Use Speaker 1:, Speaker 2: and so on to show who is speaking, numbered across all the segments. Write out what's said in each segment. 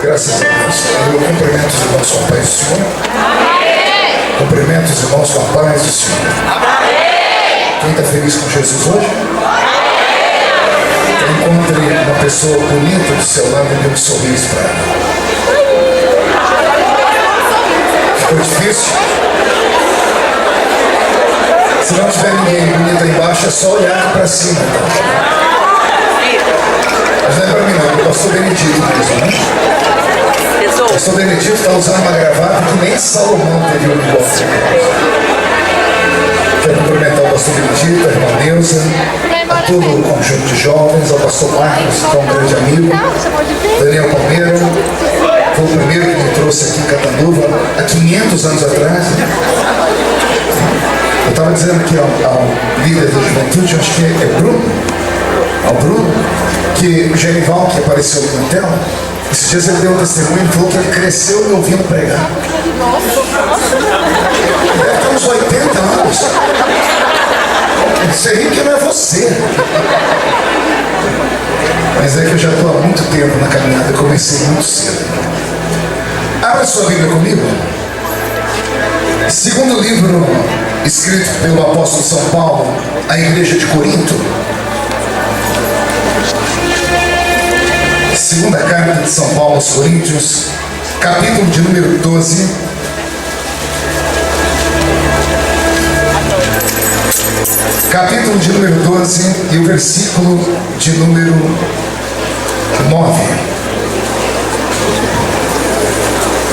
Speaker 1: Graças a Deus. Eu cumprimento os irmãos com a paz do Senhor. Cumprimento os irmãos com a paz do Senhor. Quem está feliz com Jesus hoje? Encontre uma pessoa bonita do seu lado e dê um sorriso para ela. Ficou difícil? Se não tiver ninguém bonito aí embaixo, é só olhar para cima. Tá? Mas não é para mim não, é o pastor Benedito mesmo, né? O pastor Benedito está usando uma gravata que nem Salomão teve um igual. Quero cumprimentar o pastor Benedito, a irmã Neuza, a todo o conjunto de jovens, ao pastor Marcos, que é um grande amigo, Daniel Palmeira, foi o primeiro que me trouxe aqui em Catanduva há 500 anos atrás. Eu estava dizendo aqui ao líder da juventude, acho que é Bruno, ao Bruno, que o Genival, que apareceu aqui na tela, esses dias ele deu um testemunho e falou que ele cresceu me ouvindo pregar. Deve ter uns 80 anos. Isso aí que não é você. Mas é que eu já estou há muito tempo na caminhada, eu comecei muito cedo. Abra sua Bíblia comigo. Segundo livro escrito pelo apóstolo São Paulo à igreja de Corinto. Segunda carta de São Paulo aos Coríntios, capítulo de número 12. Capítulo de número 12 e o versículo de número 9.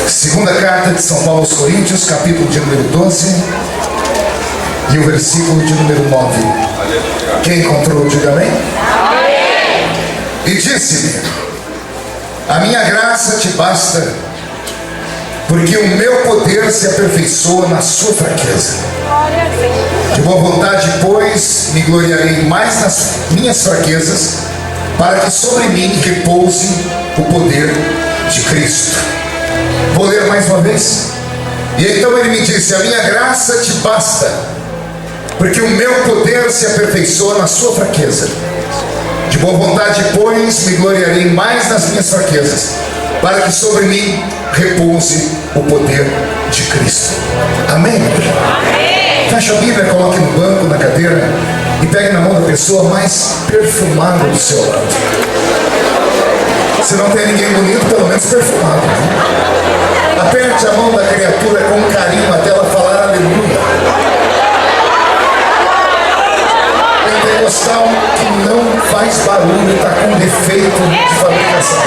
Speaker 1: Segunda carta de São Paulo aos Coríntios, capítulo de número 12 e o versículo de número 9. Quem encontrou, diga amém. E disse-me: a minha graça te basta, porque o meu poder se aperfeiçoa na sua fraqueza. De boa vontade, pois, me gloriarei mais nas minhas fraquezas, para que sobre mim repouse o poder de Cristo. Vou ler mais uma vez. E então ele me disse: a minha graça te basta, porque o meu poder se aperfeiçoa na sua fraqueza. De boa vontade, pois, me gloriarei mais nas minhas fraquezas, para que sobre mim repouse o poder de Cristo. Amém? Amém. Feche a Bíblia, coloque no banco, na cadeira, e pegue na mão da pessoa mais perfumada do seu lado. Se não tem ninguém bonito, pelo menos perfumado, né? Aperte a mão da criatura com carinho até ela falar aleluia. Pentecostal que não faz barulho, está com defeito de fabricação.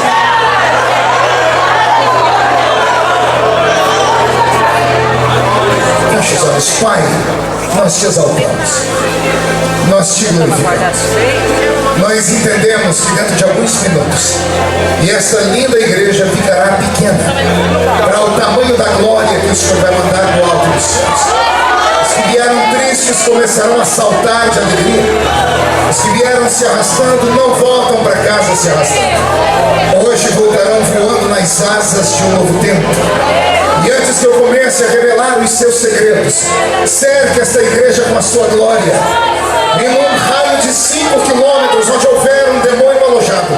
Speaker 1: Feche os olhos. Pai, nós te exaltamos, nós te glorificamos. Nós entendemos que dentro de alguns minutos, e essa linda igreja ficará pequena para o tamanho da glória que o Senhor vai mandar do alto dos céus. Os que vieram tristes começarão a saltar de alegria. Os que vieram se arrastando não voltam para casa se arrastando. Hoje voltarão voando nas asas de um novo tempo. E antes que eu comece a revelar os seus segredos, cerque esta igreja com a sua glória. Em um raio de 5 quilômetros, onde houver um demônio alojado,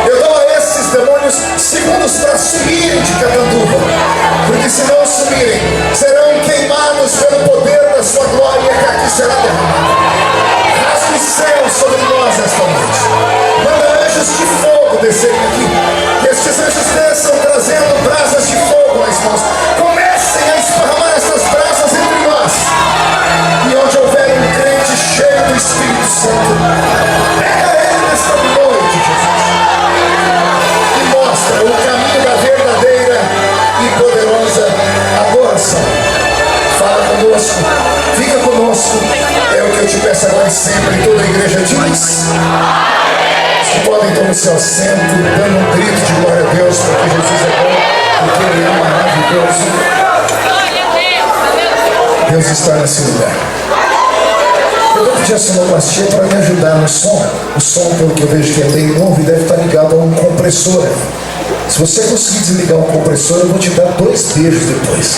Speaker 1: eu dou a esses demônios segundos para subirem de Catanduva, porque se não subirem, serão queimados pelo poder da sua glória que aqui será derramada. Rasgue o céu sobre nós esta noite. Manda anjos de fogo descerem aqui. Que estes anjos desçam trazendo brasas de fogo nas mãos. Comecem a esparramar essas brasas entre nós. E onde houver um crente cheio do Espírito Santo, pega ele nesta noite, Jesus, e mostra o caminho da verdadeira e poderosa adoração. Fala conosco, fica conosco, é o que eu te peço agora e sempre. Toda a igreja diz: que podem tomar o seu assento, dando um grito de glória a Deus, porque Jesus é bom, porque Ele é maravilhoso. Deus está nesse lugar. Eu vou pedir a sonoplastia para me ajudar no som. O som, pelo que eu vejo que é bem novo, e deve estar ligado a um compressor. Se você conseguir desligar o compressor, eu vou te dar 2 beijos depois.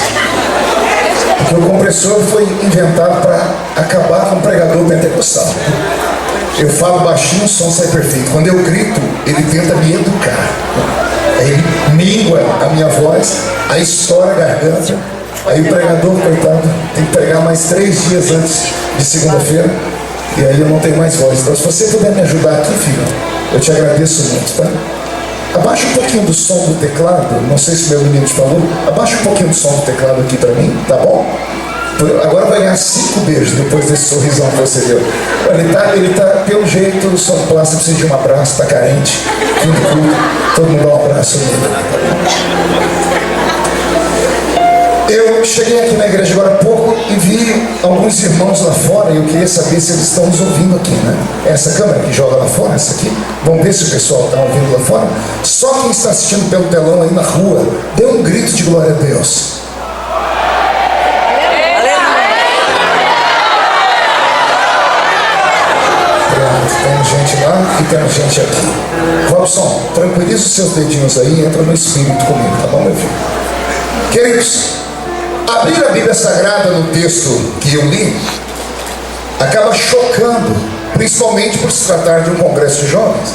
Speaker 1: Porque o compressor foi inventado para acabar com o pregador pentecostal. Eu falo baixinho, o som sai perfeito. Quando eu grito, ele tenta me educar. Aí ele mingua a minha voz, aí estoura a garganta, aí o pregador, coitado, tem que pregar mais 3 dias antes de segunda-feira, e aí eu não tenho mais voz. Então, se você puder me ajudar aqui, filho, eu te agradeço muito, tá? Abaixa um pouquinho do som do teclado, não sei se meu menino te falou, abaixa um pouquinho do som do teclado aqui pra mim, tá bom? Agora vai ganhar 5 beijos depois desse sorrisão que você deu. Ele tá pelo jeito, o sonoplasta precisa de um abraço, tá carente, fim do culto, todo mundo dá um abraço nele. Eu cheguei aqui na igreja agora há pouco e vi alguns irmãos lá fora e eu queria saber se eles estão nos ouvindo aqui, né? Essa câmera que joga lá fora, essa aqui, vamos ver se o pessoal está ouvindo lá fora. Só quem está assistindo pelo telão aí na rua, dê um grito de glória a Deus. Pronto, temos gente lá e temos gente aqui. Robson, tranquiliza os seus dedinhos aí e entra no espírito comigo, tá bom, meu filho? Queridos, abrir a Bíblia Sagrada no texto que eu li acaba chocando, principalmente por se tratar de um congresso de jovens.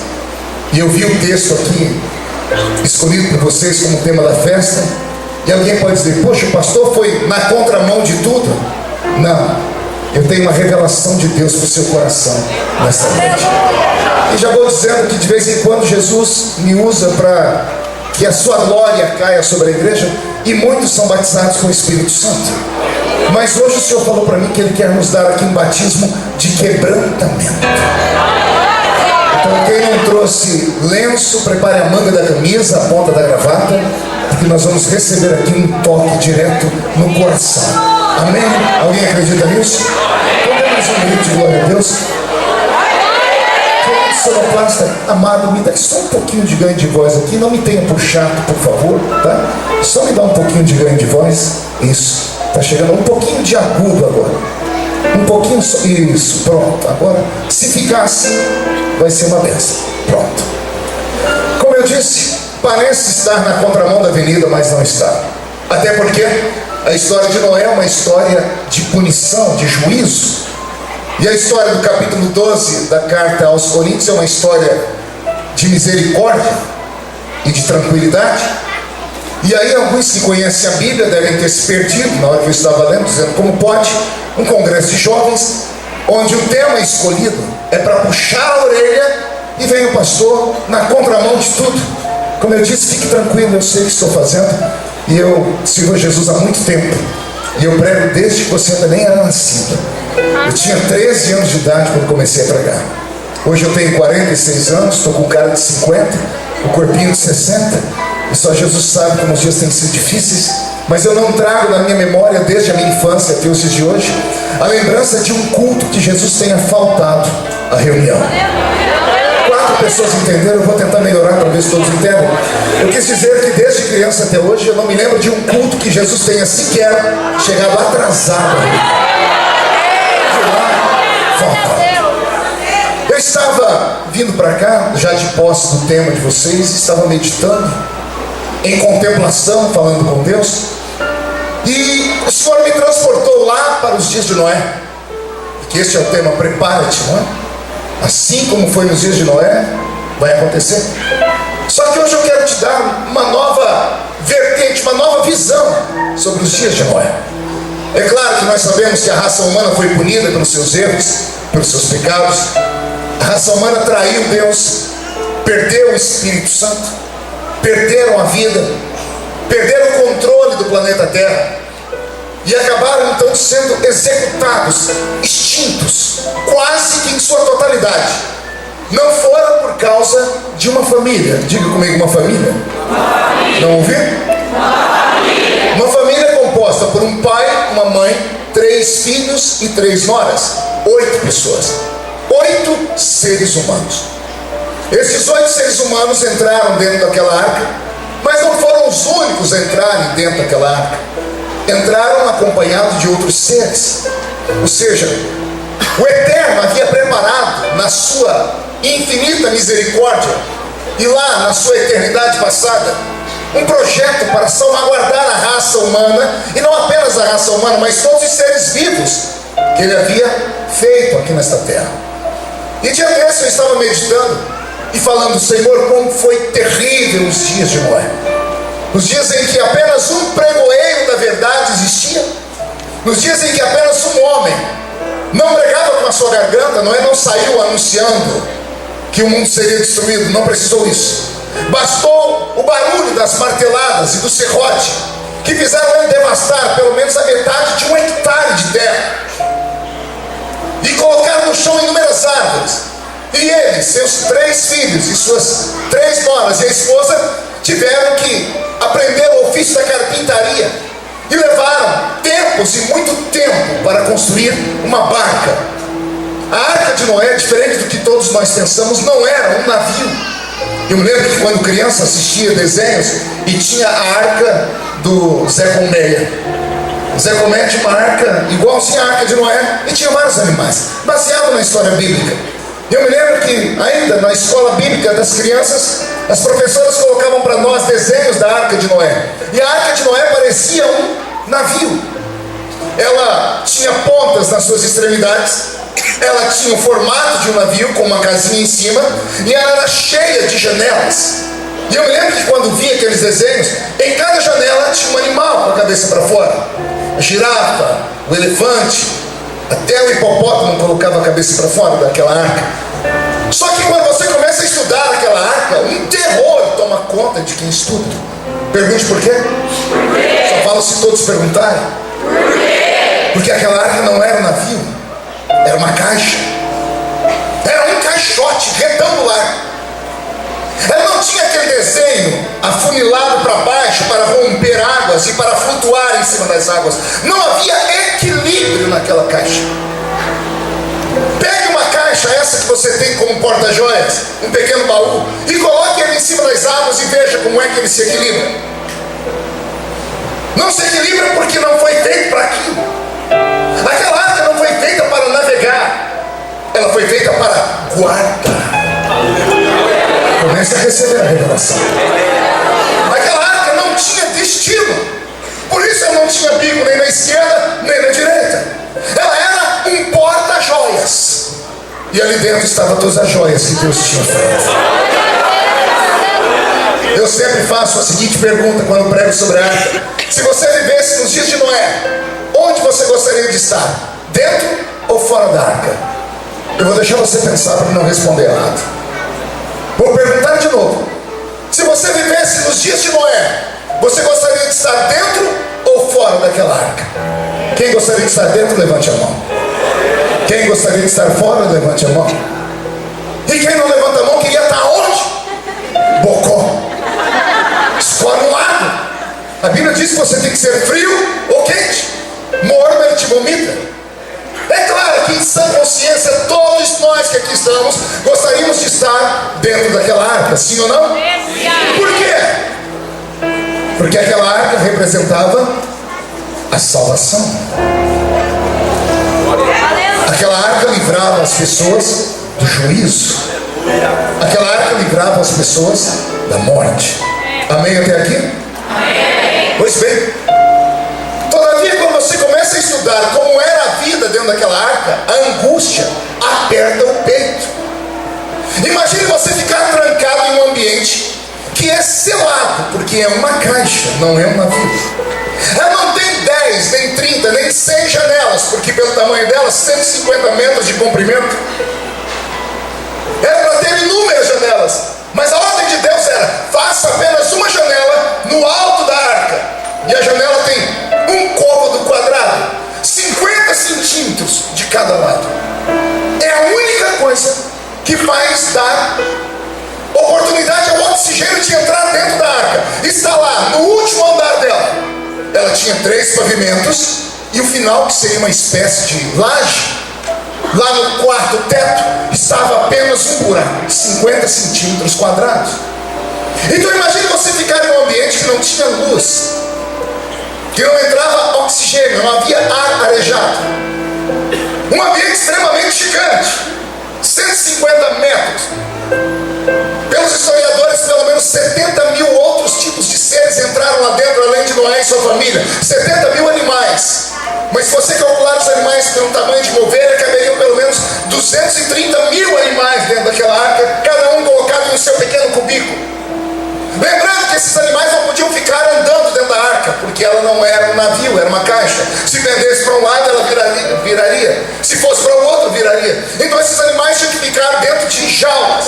Speaker 1: E eu vi o texto aqui escolhido por vocês como tema da festa, e alguém pode dizer: poxa, o pastor foi na contramão de tudo. Não, eu tenho uma revelação de Deus para o seu coração nesta noite. E já vou dizendo que de vez em quando Jesus me usa para que a sua glória caia sobre a igreja, e muitos são batizados com o Espírito Santo. Mas hoje o Senhor falou para mim que Ele quer nos dar aqui um batismo de quebrantamento. Então, quem não trouxe lenço, prepare a manga da camisa, a ponta da gravata, porque nós vamos receber aqui um toque direto no coração. Amém? Alguém acredita nisso? Então, demos um grito de glória a Deus. Sonoplasta, amado, me dá só um pouquinho de ganho de voz aqui, não me tenha por chato, por favor, tá? Só me dá um pouquinho de ganho de voz. Isso, tá chegando um pouquinho de agudo agora, um pouquinho só, isso, pronto. Agora, se ficar assim, vai ser uma benção. Pronto. Como eu disse, parece estar na contramão da avenida, mas não está. Até porque a história de Noé é uma história de punição, de juízo. E a história do capítulo 12 da carta aos Coríntios é uma história de misericórdia e de tranquilidade. E aí alguns que conhecem a Bíblia devem ter se perdido na hora que eu estava lendo, dizendo: como pode um congresso de jovens, onde o tema escolhido é para puxar a orelha, e vem o pastor na contramão de tudo. Como eu disse, fique tranquilo, eu sei o que estou fazendo, e eu sirvo a Jesus há muito tempo, e eu prego desde que você ainda nem era nascido. Eu tinha 13 anos de idade quando comecei a pregar. Hoje eu tenho 46 anos, estou com cara de 50, o corpinho de 60, e só Jesus sabe como os dias têm sido difíceis. Mas eu não trago na minha memória, desde a minha infância até os dias de hoje, a lembrança de um culto que Jesus tenha faltado à reunião. 4 pessoas entenderam, eu vou tentar melhorar para ver se todos entendem. Eu quis dizer que desde criança até hoje eu não me lembro de um culto que Jesus tenha sequer chegado atrasado. Eu estava vindo para cá, já de posse do tema de vocês, estava meditando, em contemplação, falando com Deus, e o Senhor me transportou lá para os dias de Noé, que este é o tema: prepara-te, não é? Assim como foi nos dias de Noé, vai acontecer. Só que hoje eu quero te dar uma nova vertente, uma nova visão sobre os dias de Noé. É claro que nós sabemos que a raça humana foi punida pelos seus erros, pelos seus pecados. A raça humana traiu Deus, perdeu o Espírito Santo, perderam a vida, perderam o controle do planeta Terra e acabaram então sendo executados, extintos, quase que em sua totalidade. Não foram por causa de uma família. Diga comigo: uma família. Não ouviu? Uma família composta por um pai, uma mãe, 3 filhos e 3 noras. 8 pessoas, 8 seres humanos. Esses 8 seres humanos entraram dentro daquela arca, mas não foram os únicos a entrarem dentro daquela arca. Entraram acompanhados de outros seres. Ou seja, o Eterno havia preparado na sua infinita misericórdia e lá na sua eternidade passada um projeto para salvaguardar a raça humana, e não apenas a raça humana, mas todos os seres vivos que Ele havia feito aqui nesta terra. E diante desse eu estava meditando e falando: Senhor, como foi terrível os dias de Noé. nos dias em que apenas um pregoeiro da verdade existia, nos dias em que apenas um homem não pregava com a sua garganta, não saiu anunciando que o mundo seria destruído, não precisou isso. Bastou o barulho das marteladas e do serrote, que fizeram ele devastar pelo menos a metade de 1 hectare de terra, e colocar no chão inúmeras árvores. E ele, seus 3 filhos e suas 3 noras e a esposa tiveram que aprender o ofício da carpintaria, e levaram tempos e muito tempo para construir uma barca. A arca de Noé, diferente do que todos nós pensamos, não era um navio. Eu me lembro que quando criança assistia desenhos e tinha a arca do Zé Colmeia. O Zé Colmeia tinha uma arca igualzinha à arca de Noé e tinha vários animais, baseado na história bíblica. Eu me lembro que ainda na escola bíblica das crianças, as professoras colocavam para nós desenhos da arca de Noé. E a arca de Noé parecia um navio. Ela tinha pontas nas suas extremidades, ela tinha o formato de um navio com uma casinha em cima, e ela era cheia de janelas. E eu me lembro que quando via aqueles desenhos, em cada janela tinha um animal com a cabeça para fora. A girafa, o elefante, até o hipopótamo colocava a cabeça para fora daquela arca. Só que quando você começa a estudar aquela arca, um terror toma conta de quem estuda. Pergunte por quê? Só falo se todos perguntarem. Porque aquela arca não era um navio, era uma caixa. Era um caixote retangular. Ela não tinha aquele desenho afunilado para baixo para romper águas e para flutuar em cima das águas. Não havia equilíbrio naquela caixa. Pegue uma caixa, essa que você tem como porta-joias, um pequeno baú, e coloque ele em cima das águas e veja como é que ele se equilibra. Não se equilibra porque não foi feito para aquilo. Aquela arca não foi feita para navegar, ela foi feita para guardar. Comece a receber a revelação. Aquela arca não tinha destino, por isso ela não tinha bico nem na esquerda nem na direita. Ela era um porta-joias, e ali dentro estavam todas as joias que Deus tinha feito. Eu sempre faço a seguinte pergunta quando prego sobre a arca: se você vivesse nos dias de Noé, onde você gostaria de estar? Dentro ou fora da arca? Eu vou deixar você pensar para não responder errado. Vou perguntar de novo: se você vivesse nos dias de Noé, você gostaria de estar dentro ou fora daquela arca? Quem gostaria de estar dentro, levante a mão. Quem gostaria de estar fora, levante a mão. E quem não levanta a mão, queria estar onde? Bocó. Escolhe um lado. A Bíblia diz que você tem que ser frio ou quente. Morno, ele te vomita. É claro que em sã consciência, todos nós que aqui estamos gostaríamos de estar dentro daquela arca, sim ou não? Por quê? Porque aquela arca representava a salvação. Aquela arca livrava as pessoas do juízo. Aquela arca livrava as pessoas da morte. Amém até aqui? Amém. Pois bem, todavia, quando você começa a estudar como era a vida dentro daquela arca, a angústia aperta o peito. Imagine você ficar trancado em um ambiente que é selado, porque é uma caixa, não é um navio. Ela não tem 10, nem 30, nem 100 janelas, porque pelo tamanho dela, 150 metros de comprimento. Era para ter inúmeras janelas, mas a ordem de Deus era: faça apenas uma janela no alto da arca. E a janela tem um côvado quadrado, 50 centímetros de cada lado. É a única coisa que faz dar oportunidade ao oxigênio de entrar dentro da arca. Está lá, no último andar dela. Ela tinha 3 pavimentos e o final, que seria uma espécie de laje, lá no quarto teto, estava apenas um buraco, 50 centímetros quadrados. Então imagine você ficar em um ambiente que não tinha luz, que não entrava oxigênio, não havia ar arejado. Um ambiente extremamente gigante, 150 metros. Pelos historiadores, pelo menos 70 mil outros tipos de seres entraram lá dentro, além de Noé e sua família. 70 mil animais. Mas se você calcular os animais pelo tamanho de uma ovelha, caberiam pelo menos 230 mil animais dentro daquela arca, cada um colocado no seu pequeno cubículo. Lembrando que esses animais não podiam ficar que ela não era um navio, era uma caixa. Se pendesse para um lado, ela viraria. Se fosse para o outro, viraria. Então esses animais tinham que ficar dentro de jaulas.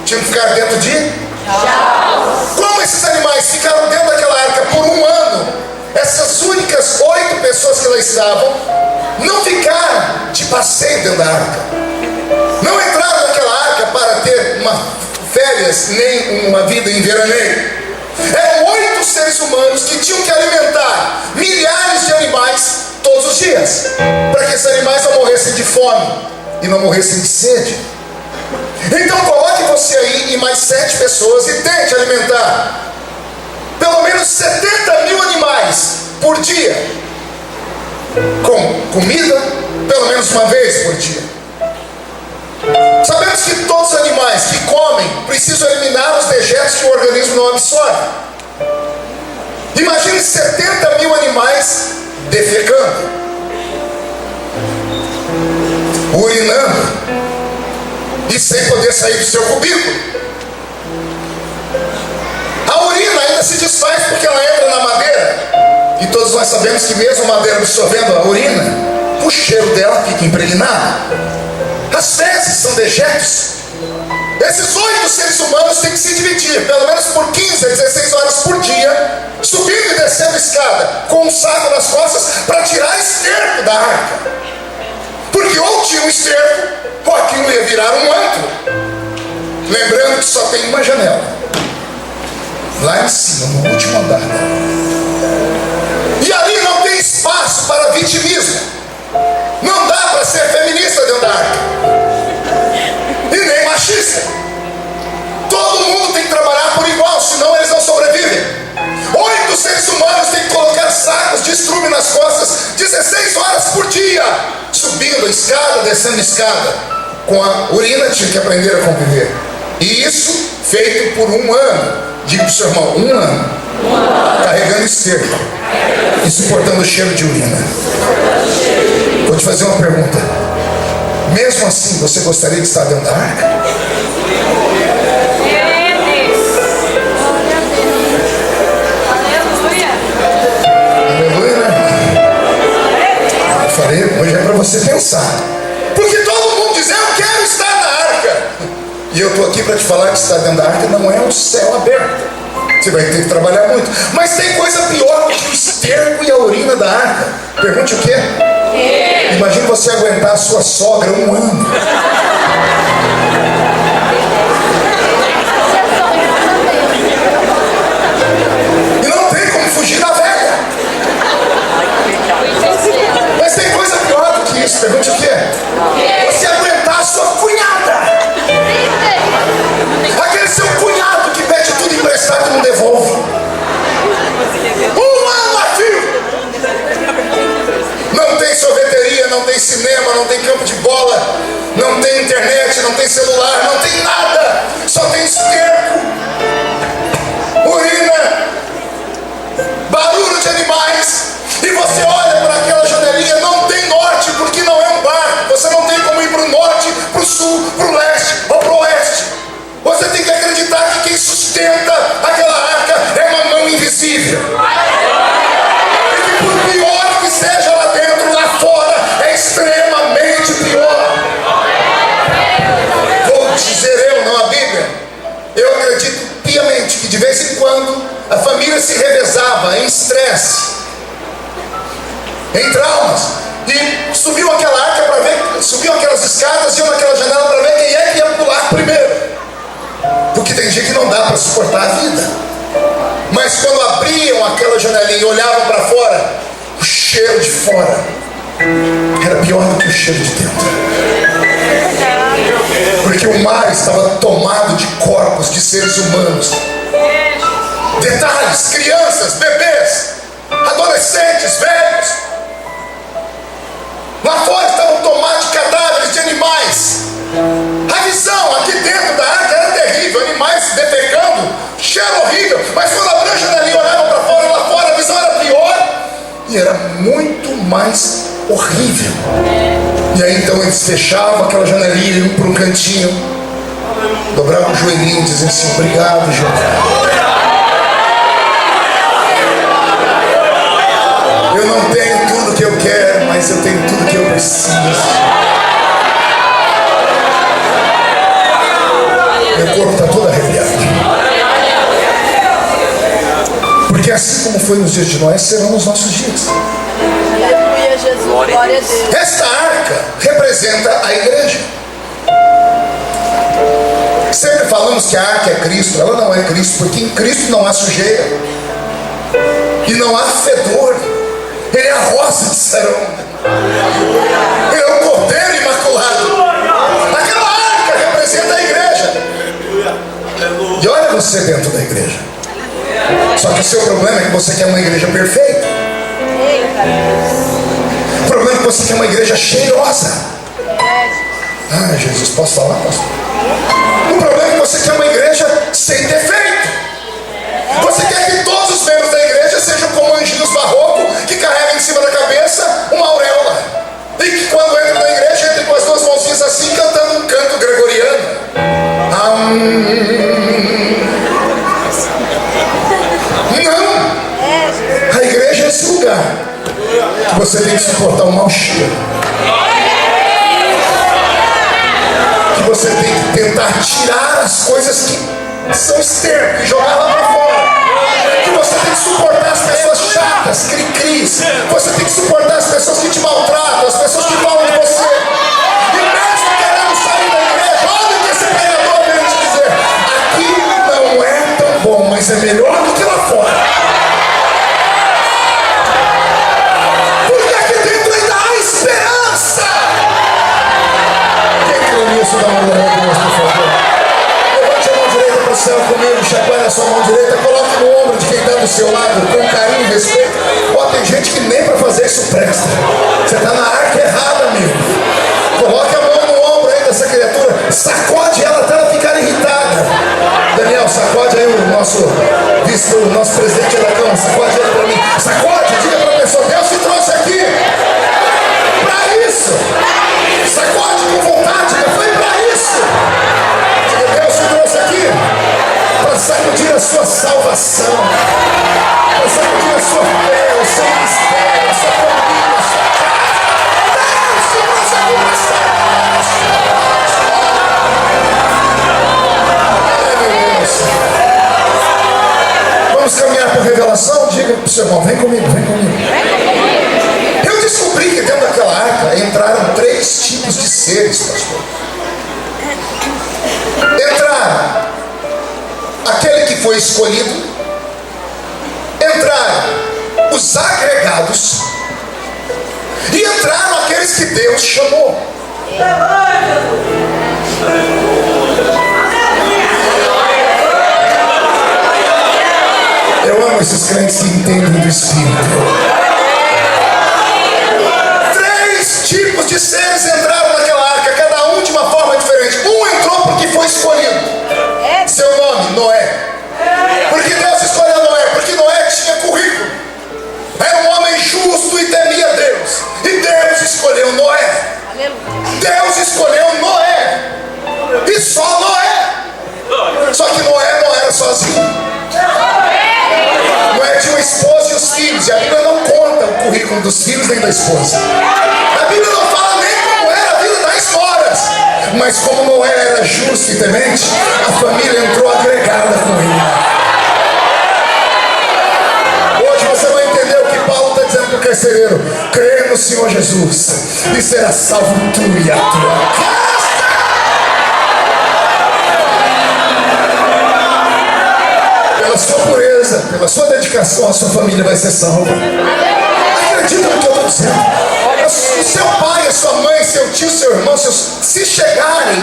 Speaker 1: Tinham que ficar dentro de jaulas. Como esses animais ficaram dentro daquela arca por um ano, essas únicas 8 pessoas que lá estavam não ficaram de passeio dentro da arca. Não entraram naquela arca para ter férias, nem uma vida em veraneio. Eram 8 seres humanos que tinham que alimentar milhares de animais todos os dias, para que esses animais não morressem de fome e não morressem de sede. Então coloque você aí e mais 7 pessoas e tente alimentar pelo menos 70 mil animais por dia, com comida pelo menos uma vez por dia. Sabemos que todos os animais que comem precisam eliminar os dejetos que o organismo não absorve. Imagine 70 mil animais defecando, urinando e sem poder sair do seu cubículo. A urina ainda se desfaz porque ela entra na madeira, e todos nós sabemos que mesmo a madeira absorvendo a urina, o cheiro dela fica impregnado. As fezes são dejetos. Esses 8 seres humanos têm que se dividir pelo menos por 15 a 16 horas por dia, subindo e descendo a escada com um saco nas costas para tirar esterco da arca, porque ou tinha um esterco ou aquilo ia virar um antro. Lembrando que só tem uma janela lá em cima, no último andar, e ali não tem espaço para vitimismo. Não dá para ser feminista dentro da arca, e nem machista. Todo mundo tem que trabalhar por igual, senão eles não sobrevivem. 8 seres humanos têm que colocar sacos de estrume nas costas 16 horas por dia, subindo a escada, descendo a escada. Com a urina tinha que aprender a conviver. E isso feito por um ano. Diga para o seu irmão, um ano. Carregando esterco e suportando o cheiro de urina. Vou te fazer uma pergunta. Mesmo assim, você gostaria de estar dentro da arca? Aleluia, né? Eu falei, hoje é para você pensar. Porque todo mundo diz, eu quero estar na arca. E eu estou aqui para te falar que estar dentro da arca não é um céu aberto. Você vai ter que trabalhar muito. Mas tem coisa pior que o esterco e a urina da arca. Pergunte o quê? Imagine você aguentar a sua sogra um ano. E não tem como fugir da velha. Mas tem coisa pior do que isso. Pergunte o quê? Você aguentar a sua cunhada. Aquele seu cunhado que pede tudo emprestado e não devolve. Um ano a fio. Não tem sorveteria, não tem cinema, não tem campo de bola, não tem internet, não tem celular, não tem nada. Só tem esterco, urina, barulho de animais. E você olha para aquela janelinha, não tem norte, porque não é um barco. Você não tem como ir para o norte, para o sul, para o leste ou para o oeste. Você tem que acreditar que quem sustenta aquela arca é uma mão invisível. E que por pior que seja lá dentro, lá fora é extremamente pior. Vou dizer eu, não a Bíblia. Eu acredito piamente que de vez em quando a família se revezava em estresse, em traumas, e subiu aquela arca para ver, subiu aquelas escadas, iam naquela janela para ver quem é que ia pular primeiro. Porque tem dia que não dá para suportar a vida. Mas quando abriam aquela janelinha e olhavam para fora, o cheiro de fora era pior do que o cheiro de dentro. Porque o mar estava tomado de corpos de seres humanos. Detalhes, crianças, bebês, adolescentes, velhos. Lá fora estavam tomados de cadáveres de animais. A visão aqui dentro da arca era terrível, animais defecando, cheiro horrível. Mas quando abriu a janelinha e olhavam para fora, lá fora a visão era pior e era muito mais horrível. E aí então eles fechavam aquela janelinha, iam para um cantinho, dobravam o joelhinho e diziam assim, obrigado, Jeová. mas eu tenho tudo que eu preciso. Meu corpo está todo arrepiado. Porque assim como foi nos dias de Noé, serão os nossos dias.
Speaker 2: Aleluia, Jesus, glória a Deus.
Speaker 1: Esta arca representa a igreja. Sempre falamos que a arca é Cristo. Ela não é Cristo, porque em Cristo não há sujeira e não há fedor. Ele é a rosa de Sarão. Ele é o cordeiro imaculado. Aquela arca representa a igreja. E olha você dentro da igreja. Só que o seu problema é que você quer uma igreja perfeita. O problema é que você quer uma igreja cheirosa. Ah, Jesus, posso falar, pastor? O problema é que você quer uma igreja sem defeito. Você quer que todos os membros da igreja sejam como anjinhos barrocos que carregam em cima da cabeça uma auréola. E que quando entram na igreja, entrem com as duas mãozinhas assim, cantando um canto gregoriano. Não! A igreja é esse lugar que você tem que suportar o mau cheiro. Que você tem que tentar tirar as coisas que são externas e jogar lá para fora. Que você tem que suportar as pessoas chatas, cri-cris. Você tem que suportar as pessoas que te maltratam, as pessoas que falam de você. E mesmo querendo sair da igreja, olha o que esse pregador veio te dizer: aqui não é tão bom, mas é melhor do que lá fora. Porque aqui dentro ainda há esperança. Quem crê nisso, dá uma glória a Deus, por favor. Levante a mão direita para o céu comigo, chacoalha a sua mão direita, coloque no ombro de quem está do seu lado, com carinho e respeito. Ó, tem gente que nem para fazer isso presta. Você está na arca errada, amigo. Coloque a mão no ombro aí dessa criatura, sacode ela até ela ficar irritada. Daniel, sacode aí o nosso presidente da Câmara, sacode ele para mim. Sacode, diga para a pessoa: Deus te trouxe aqui para isso. Sacode com vontade, foi para isso. Diga: Deus te trouxe aqui para sacudir a sua salvação, para sacudir a sua fé, o seu mistério, a sua família, a sua casa. Deus te trouxe aqui para salvar. Ai, meu Deus. Vamos caminhar por revelação? Diga para o seu irmão: vem comigo, vem comigo. Eu descobri que dentro daquela arca entraram 3 tipos de seres, pastor. Entraram aquele que foi escolhido, entraram os agregados e entraram aqueles que Deus chamou. Eu amo esses crentes que entendem do Espírito. 3 tipos de seres entraram naquela arca, cada um de uma forma diferente. Um entrou porque foi escolhido. Seu nome, Noé. Porque Deus escolheu Noé? Porque Noé tinha currículo. Era um homem justo e temia Deus. E Deus escolheu Noé. Deus escolheu Noé. E só Noé. Só que Noé não era sozinho. Noé tinha uma esposa e os filhos. E a Bíblia não conta o currículo dos filhos nem da esposa. A Bíblia não fala nem como era a vida das noras. Mas como Noé era justo e temente, a família entrou agregada com ele. Hoje você vai entender o que Paulo está dizendo para o carcereiro: crê no Senhor Jesus e será salvo tu e a tua casa. Pela sua pureza, pela sua dedicação, a sua família vai ser salva. Acredita no que eu estou dizendo. O seu pai, a sua mãe, seu tio, seu irmão, se chegarem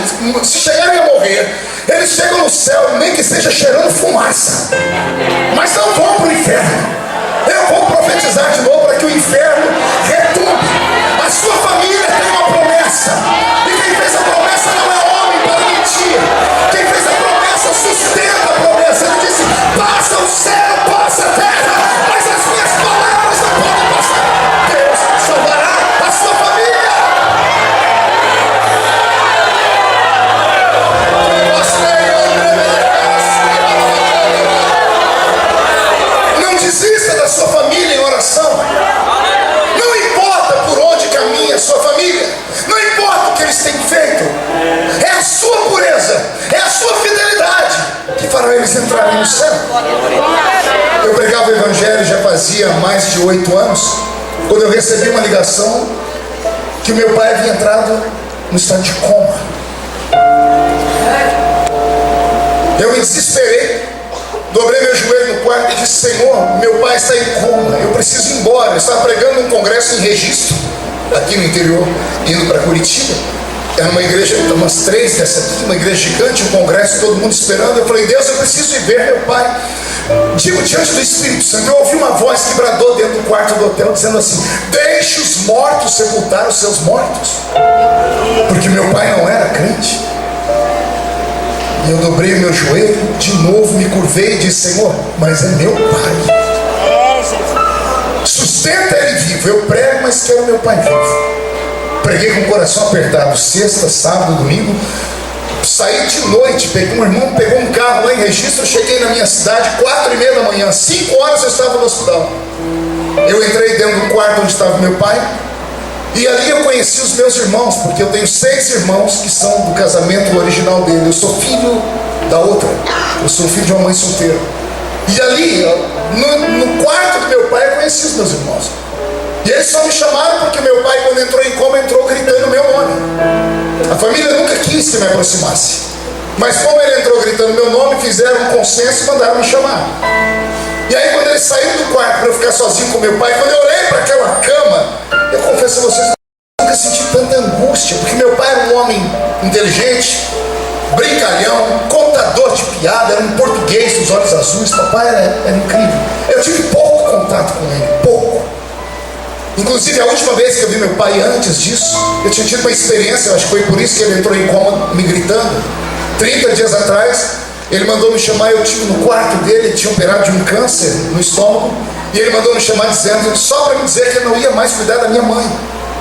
Speaker 1: a morrer, eles chegam no céu, nem que seja cheirando fumaça, mas não vão para o inferno. Eu vou profetizar de novo para que o inferno retumbe. A sua família tem uma promessa, e quem fez a promessa não é homem para mentir. Quem fez a promessa sustenta a promessa. Ele disse: passa o céu, passa a terra, mas as minhas palavras não podem passar. Deus salvará a sua família. Não desista da sua família em oração. Não importa por onde o Evangelho já fazia mais de 8 anos, quando eu recebi uma ligação que o meu pai havia entrado no estado de coma. Eu me desesperei, dobrei meu joelho no quarto e disse: Senhor, meu pai está em coma, eu preciso ir embora. Eu estava pregando um congresso em Registro, aqui no interior, indo para Curitiba. Era uma igreja, umas 3 dessa aqui, uma igreja gigante, um congresso, todo mundo esperando. Eu falei: Deus, eu preciso ir ver meu pai. Digo diante do Espírito Santo, eu ouvi uma voz que bradou dentro do quarto do hotel, dizendo assim: deixe os mortos sepultar os seus mortos. Porque meu pai não era crente. E eu dobrei o meu joelho, de novo me curvei e disse: Senhor, mas é meu pai. Sustenta ele vivo. Eu prego, mas quero meu pai vivo. Preguei com o coração apertado, sexta, sábado, domingo. Saí de noite, um irmão pegou um carro lá em Registro, eu cheguei na minha cidade 4h30 da manhã, 5 horas eu estava no hospital. Eu entrei dentro do quarto onde estava meu pai, e ali eu conheci os meus irmãos, porque eu tenho 6 irmãos que são do casamento original dele. Eu sou filho da outra, eu sou filho de uma mãe solteira. E ali, no quarto do meu pai, eu conheci os meus irmãos. E eles só me chamaram porque meu pai, quando entrou em coma, entrou gritando meu nome. A família nunca quis que me aproximasse, mas como ele entrou gritando meu nome, fizeram um consenso e mandaram me chamar. E aí, quando eles saíram do quarto para eu ficar sozinho com meu pai, quando eu olhei para aquela cama, eu confesso a vocês, eu nunca senti tanta angústia, porque meu pai era um homem inteligente, brincalhão, contador de piada, era um português dos olhos azuis. Papai era incrível. Eu tive pouco contato com ele, pouco. Inclusive, a última vez que eu vi meu pai antes disso, eu tinha tido uma experiência, eu acho que foi por isso que ele entrou em coma me gritando. 30 dias atrás, ele mandou me chamar, eu estive no quarto dele, ele tinha operado de um câncer no estômago, e ele mandou me chamar dizendo, só para me dizer que eu não ia mais cuidar da minha mãe,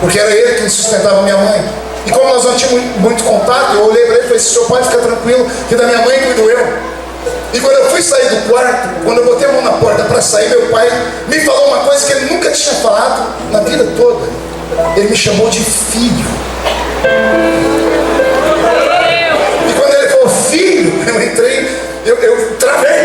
Speaker 1: porque era ele quem sustentava a minha mãe. E como nós não tínhamos muito contato, eu olhei para ele e falei: seu pai, fica tranquilo, que da minha mãe cuido eu. E quando eu fui sair do quarto, quando eu botei a mão na porta para sair, meu pai me falou uma coisa que ele nunca tinha falado na vida toda. Ele me chamou de filho. E quando ele falou filho, eu entrei, eu travei.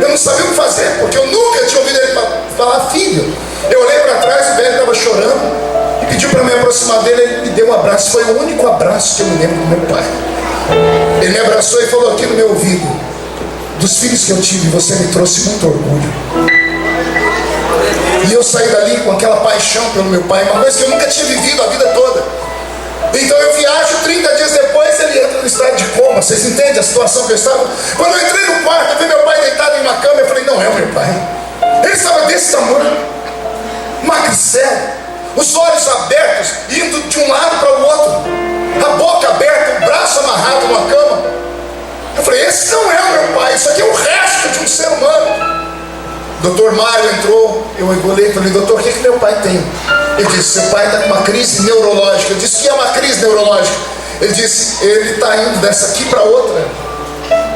Speaker 1: Eu não sabia o que fazer, porque eu nunca tinha ouvido ele falar filho. Eu olhei para trás, o velho estava chorando e pediu para me aproximar dele. Ele me deu um abraço, foi o único abraço que eu me lembro do meu pai. Ele me abraçou e falou aqui no meu ouvido: dos filhos que eu tive, você me trouxe muito orgulho. E eu saí dali com aquela paixão pelo meu pai, uma coisa que eu nunca tinha vivido a vida toda. Então eu viajo, 30 dias depois ele entra no estado de coma. Vocês entendem a situação que eu estava? Quando eu entrei no quarto, eu vi meu pai deitado em uma cama, eu falei: não é o meu pai. Ele estava desse tamanho, magricelo, os olhos abertos, indo de um lado para o outro, a boca aberta, o braço amarrado numa cama. Eu falei: esse não é o meu pai, isso aqui é o resto de um ser humano. O doutor Mário entrou, eu olhei e falei: doutor, o que meu pai tem? Ele disse: seu pai está com uma crise neurológica. Eu disse: o que é uma crise neurológica? Ele disse: ele está indo dessa aqui para outra,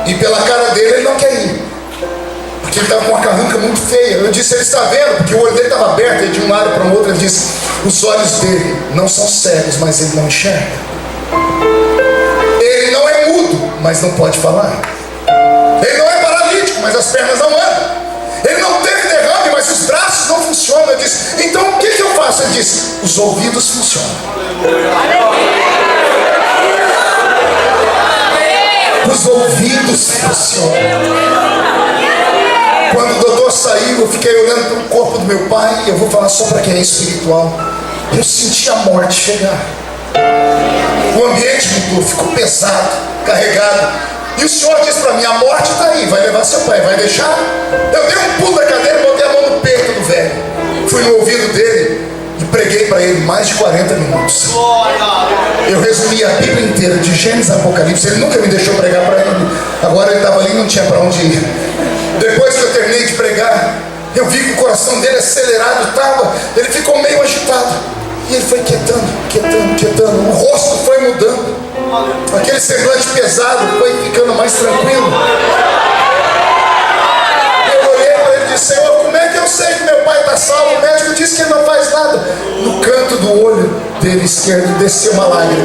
Speaker 1: e pela cara dele ele não quer ir, porque ele estava com uma carranca muito feia. Eu disse: ele está vendo? Porque o olho dele estava aberto, de um lado para o outro. Ele disse: os olhos dele não são cegos, mas ele não enxerga. Ele não é mudo, mas não pode falar. Ele não é paralítico, mas as pernas não andam. Ele não teve derrame, mas os braços não funcionam. Eu disse: então o que eu faço? Ele disse: os ouvidos funcionam. Os ouvidos funcionam. Quando o doutor saiu, eu fiquei olhando para o corpo do meu pai. E eu vou falar só para quem é espiritual. Eu senti a morte chegar. O ambiente mudou, ficou pesado, carregado. E o Senhor disse para mim: a morte está aí, vai levar seu pai, vai deixar? Eu dei um pulo da cadeira, botei a mão no peito do velho, fui no ouvido dele e preguei para ele mais de 40 minutos. Eu resumi a Bíblia inteira, de Gênesis a Apocalipse. Ele nunca me deixou pregar para ele. Agora ele estava ali e não tinha para onde ir. Depois que eu terminei de pregar, eu vi que o coração dele acelerado estava, ele ficou meio agitado. E ele foi quietando, o rosto foi mudando, aquele semblante pesado foi ficando mais tranquilo. Eu olhei para ele e disse: Senhor, como é que eu sei que meu pai está salvo? O médico disse que ele não faz nada. No canto do olho dele esquerdo desceu uma lágrima.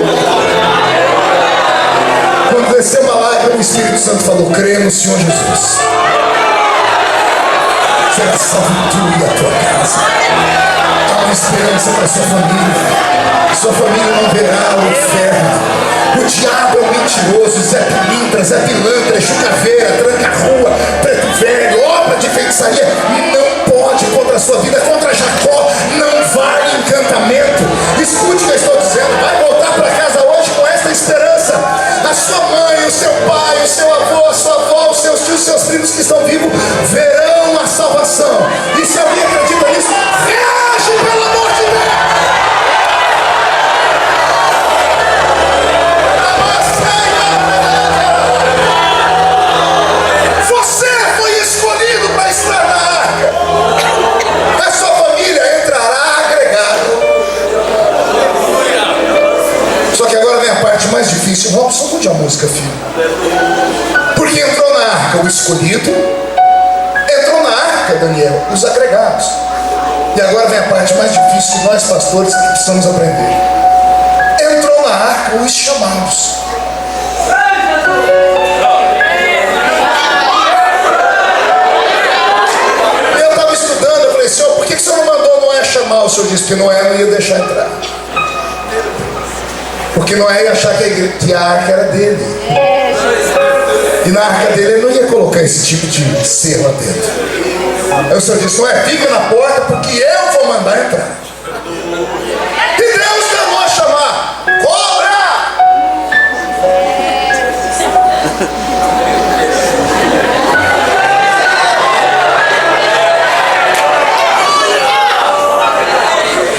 Speaker 1: Quando desceu uma lágrima, o Espírito Santo falou: creia no Senhor Jesus. será salvo tu e a tua casa. Há uma esperança para sua família. Sua família não verá o inferno. O diabo é um mentiroso, Zé Pilintra, Zé Pilantra, Chucaveira, Tranca-Rua, Preto Velho, obra de feitiçaria. Não pode contra a sua vida, contra Jacó. Não vale encantamento. Escute o que eu estou dizendo. Vai voltar para casa hoje com esta esperança. A sua mãe, o seu pai, o seu avô, a sua avó, os seus tios, os seus primos que estão vivos verão a salvação. E se alguém acredita nisso, reage, pelo amor de Deus. Você foi escolhido para estar na arca. A sua família entrará agregada. Só que agora vem a parte mais difícil. Robson, mude a música, filho. Porque entrou na arca o escolhido, entrou na arca, Daniel, os agregados. E agora vem a parte mais difícil que nós pastores precisamos aprender. Entrou na arca os chamados. Eu estava estudando, eu falei, Senhor, por que o Senhor não mandou Noé chamar? O Senhor disse que Noé não ia deixar entrar. Porque Noé ia achar que a arca era dele. E na arca dele ele não ia colocar esse tipo de ser lá dentro. Aí o Senhor disse, Noé, fica na porta porque eu vou mandar entrar. E Deus mandou a chamar, cobra!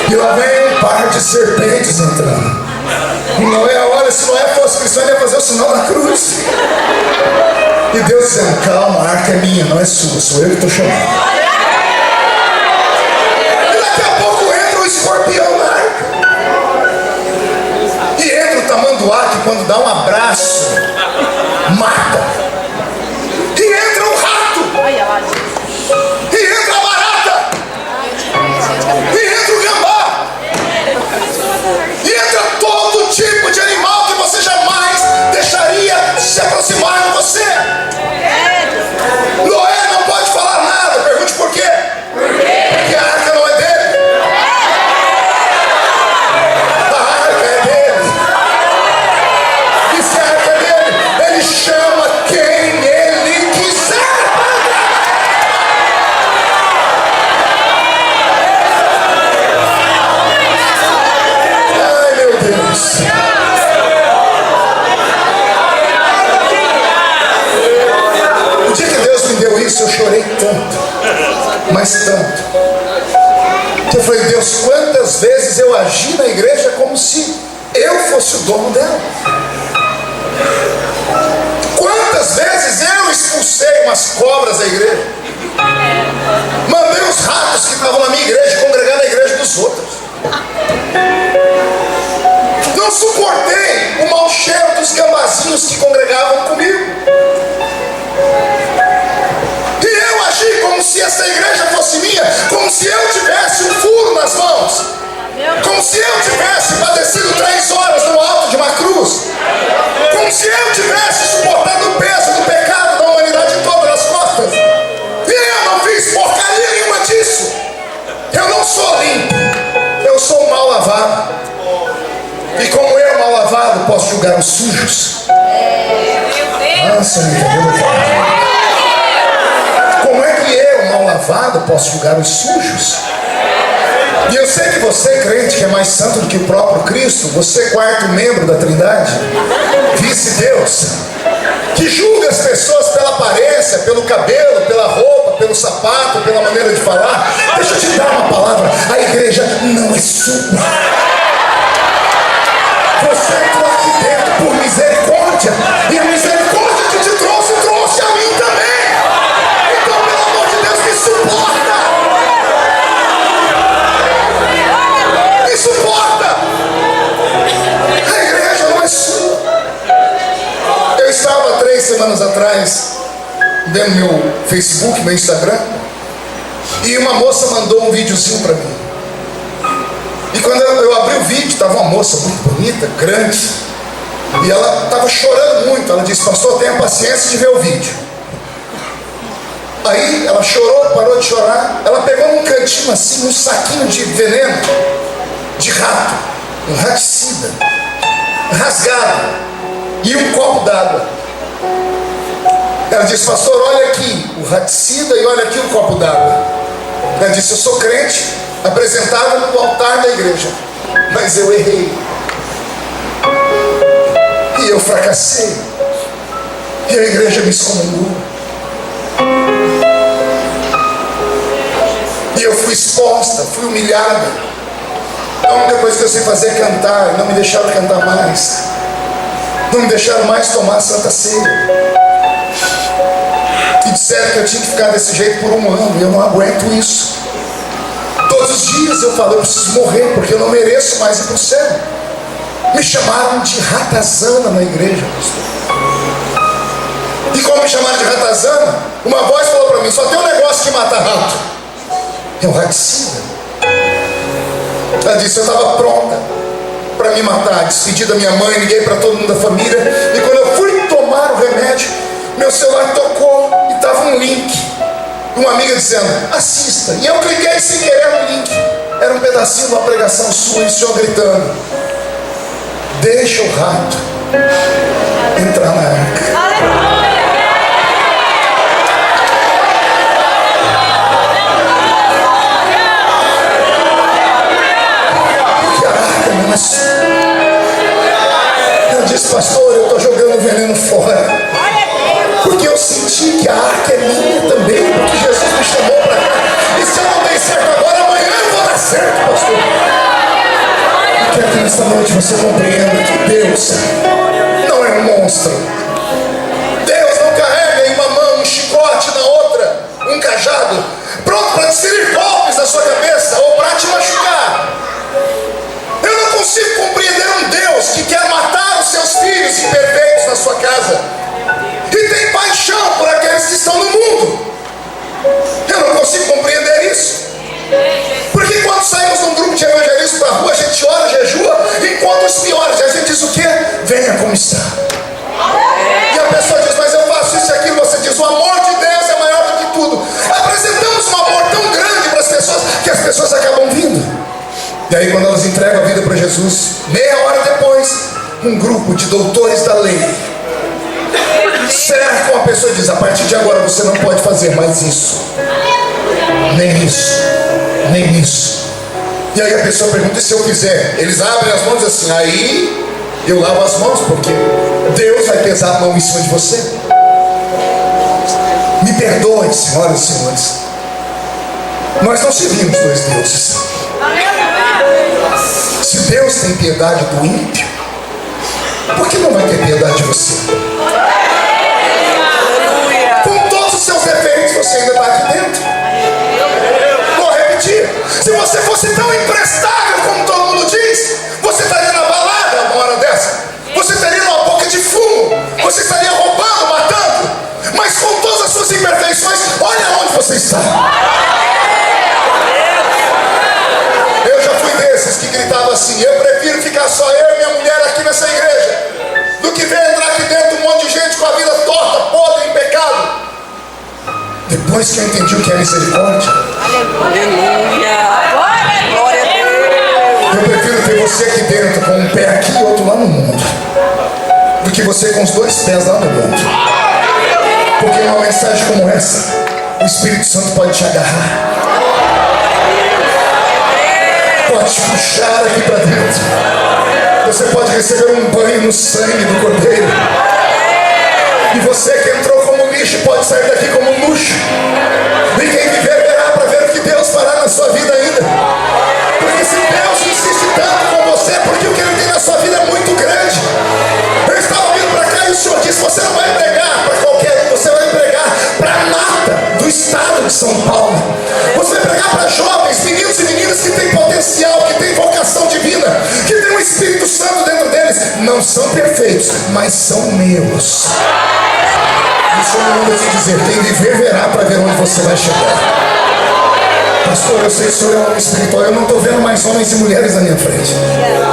Speaker 1: E lá vem um par de serpentes entrando. E Noé, olha, se Noé fosse cristão, ele ia fazer o sinal da cruz. E Deus dizendo, calma, a arca é minha, não é sua, sou eu que estou chamando. E daqui a pouco entra o escorpião na arca. E entra o tamanduá, que quando dá um abraço, mata. E entra o rato. E entra a barata. E entra o gambá. E entra todo tipo de animal que você jamais deixaria se aproximar de você. Noé não pode falar nada. Pergunte por quê? Porque a arca não é dele. A arca é dele. E se a arca é dele, ele chama quem ele quiser. Ai, meu Deus. O dia que Deus me deu isso, eu chorei tanto, mas tanto, que eu falei, Deus, quantas vezes eu agi na igreja como se eu fosse o dono dela? Quantas vezes eu expulsei umas cobras da igreja? Mandei os ratos que estavam na minha igreja congregar na igreja dos outros. Não suportei o mau cheiro dos gambazinhos que congregavam comigo. E eu agi como se essa igreja fosse minha, como se eu tivesse um furo nas mãos, como se eu tivesse padecido 3 horas no alto de uma cruz, como se eu tivesse suportado o peso do pecado da humanidade toda nas costas. E eu não fiz porcaria nenhuma disso. Eu não sou limpo, eu sou um mal lavado. E como eu, mal lavado, posso julgar os sujos? Nossa, não entendeu? Como é que eu, mal lavado, posso julgar os sujos? E eu sei que você, crente, que é mais santo do que o próprio Cristo, você, quarto membro da Trindade, vice-Deus, que julga as pessoas pela aparência, pelo cabelo, pela roupa, pelo sapato, pela maneira de falar. Deixa eu te dar uma palavra: a igreja não é sua. Você entrou aqui dentro por misericórdia, e a misericórdia que te trouxe a mim também. Então, pelo amor de Deus, me suporta. Me suporta. A igreja não é sua. Eu estava 3 semanas atrás vendo meu Facebook, meu Instagram, e uma moça mandou um videozinho para mim. E quando eu abri o vídeo, estava uma moça muito bonita, grande, e ela estava chorando muito. Ela disse: pastor, tenha paciência de ver o vídeo. Aí ela chorou, parou de chorar. tinha assim um saquinho de veneno, de rato, um raticida, rasgado, e um copo d'água. Ela disse: pastor, olha aqui o raticida e olha aqui o copo d'água. Ela disse: eu sou crente, apresentado no altar da igreja, mas eu errei, e eu fracassei, e a igreja me excomungou, e eu fui exposta, fui humilhada. A única coisa que eu sei fazer é cantar, e não me deixaram cantar mais, não me deixaram mais tomar a Santa Ceia, e disseram que eu tinha que ficar desse jeito por 1 ano. E eu não aguento isso. Todos os dias eu falo: eu preciso morrer, porque eu não mereço mais ir para o céu. Me chamaram de ratazana na igreja, pastor. E como me chamaram de ratazana, uma voz falou para mim: só tem um negócio que mata rato, é o raticida. Ela disse: eu estava pronta para me matar, despedi da minha mãe, liguei para todo mundo da família, e quando eu fui tomar o remédio, meu celular tocou e estava um link, uma amiga dizendo: assista, e eu cliquei sem querer no link. Era um pedacinho de uma pregação sua, e o senhor gritando: deixa o rato entrar na arca. Porque a arca não é sua. Ela disse: pastor, eu estou jogando veneno fora, porque eu senti que a arca é minha também, porque Jesus me chamou para cá. E se eu não dei certo agora, amanhã eu vou dar certo, pastor. Eu quero que nesta noite você compreenda que Deus não é um monstro. Deus não carrega em uma mão um chicote, na outra um cajado, pronto para desferir golpes na sua cabeça ou para te machucar. Eu não consigo compreender um Deus que quer matar os seus filhos imperfeitos na sua casa e tem paixão por aqueles que estão no mundo. Eu não consigo compreender isso. Porque quando saímos num grupo de evangelismo para a rua, a gente ora, jejua, encontra os piores, e a gente diz o quê? Venha como está. E a pessoa diz: mas eu faço isso e aquilo. Você diz: o amor de Deus é maior do que tudo. Apresentamos um amor tão grande para as pessoas que as pessoas acabam vindo. E aí, quando elas entregam a vida para Jesus, meia hora depois, um grupo de doutores da lei cercam a pessoa e diz: a partir de agora você não pode fazer mais isso, nem isso, nem isso. E aí a pessoa pergunta: e se eu fizer? Eles abrem as mãos assim: aí eu lavo as mãos, porque Deus vai pesar a mão em cima de você. Me perdoem, senhoras e senhores, nós não servimos dois deuses. Se Deus tem piedade do ímpio, por que não vai ter piedade de você? Com todos os seus defeitos, você ainda está aqui dentro. Vou repetir: se você fosse tão imprestável como todo mundo diz, você estaria na balada uma hora dessa, você estaria numa boca de fumo, você estaria roubando, matando. Mas com todas as suas imperfeições, olha onde você está. Eu já fui desses que gritava assim: eu prefiro ficar só eu e minha mulher aqui nessa igreja, do que ver entrar aqui dentro um monte de gente com a vida torta, podre, em pecado. Depois que eu entendi o que é misericórdia,
Speaker 2: Aleluia! Glória a Deus!
Speaker 1: eu prefiro ter você aqui dentro com um pé aqui e outro lá no mundo, do que você com os 2 pés lá no mundo. Porque numa mensagem como essa, o Espírito Santo pode te agarrar, pode te puxar aqui para dentro. Você pode receber um banho no sangue do Cordeiro. E você que entrou como lixo pode sair daqui como luxo. E quem viver verá para ver o que Deus fará na sua vida ainda. Porque se Deus insiste tanto com você, porque o que Ele tem na sua vida é muito grande. Eu estava vindo para cá e o Senhor disse: você não vai pregar para qualquer um, você vai pregar para a nata do estado de São Paulo. Você vai pregar para jovens, meninos e meninas que têm potencial, que têm vocação divina, que têm o Espírito Santo dentro deles. Não são perfeitos, mas são meus. E o Senhor manda te dizer: quem viver verá para ver onde você vai chegar. Pastor, eu sei que o Senhor é um homem espiritual. Eu não estou vendo mais homens e mulheres na minha frente.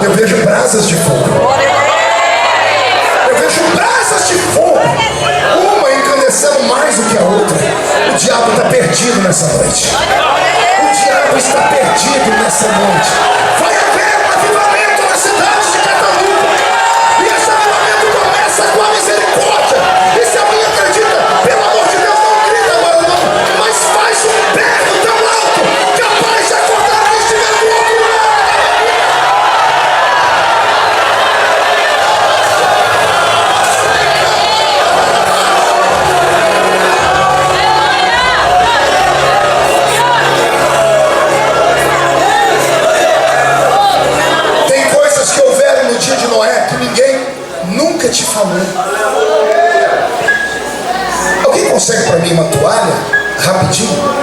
Speaker 1: Eu vejo brasas de fogo. Eu vejo brasas de fogo, uma incandescendo mais do que a outra. O diabo está perdido nessa noite. O diabo está perdido nessa noite. Vai haver um avivamento na cidade de Catalunya. E esse avivamento começa com a misericórdia. E se alguém acredita, pelo amor de Deus, não grita agora não, mas faz um berro tão alto, capaz de acordar quem estiver do outro lado. Tem coisas que houveram no dia de Noé que ninguém nunca te falou. Alguém consegue para mim uma toalha? Rapidinho.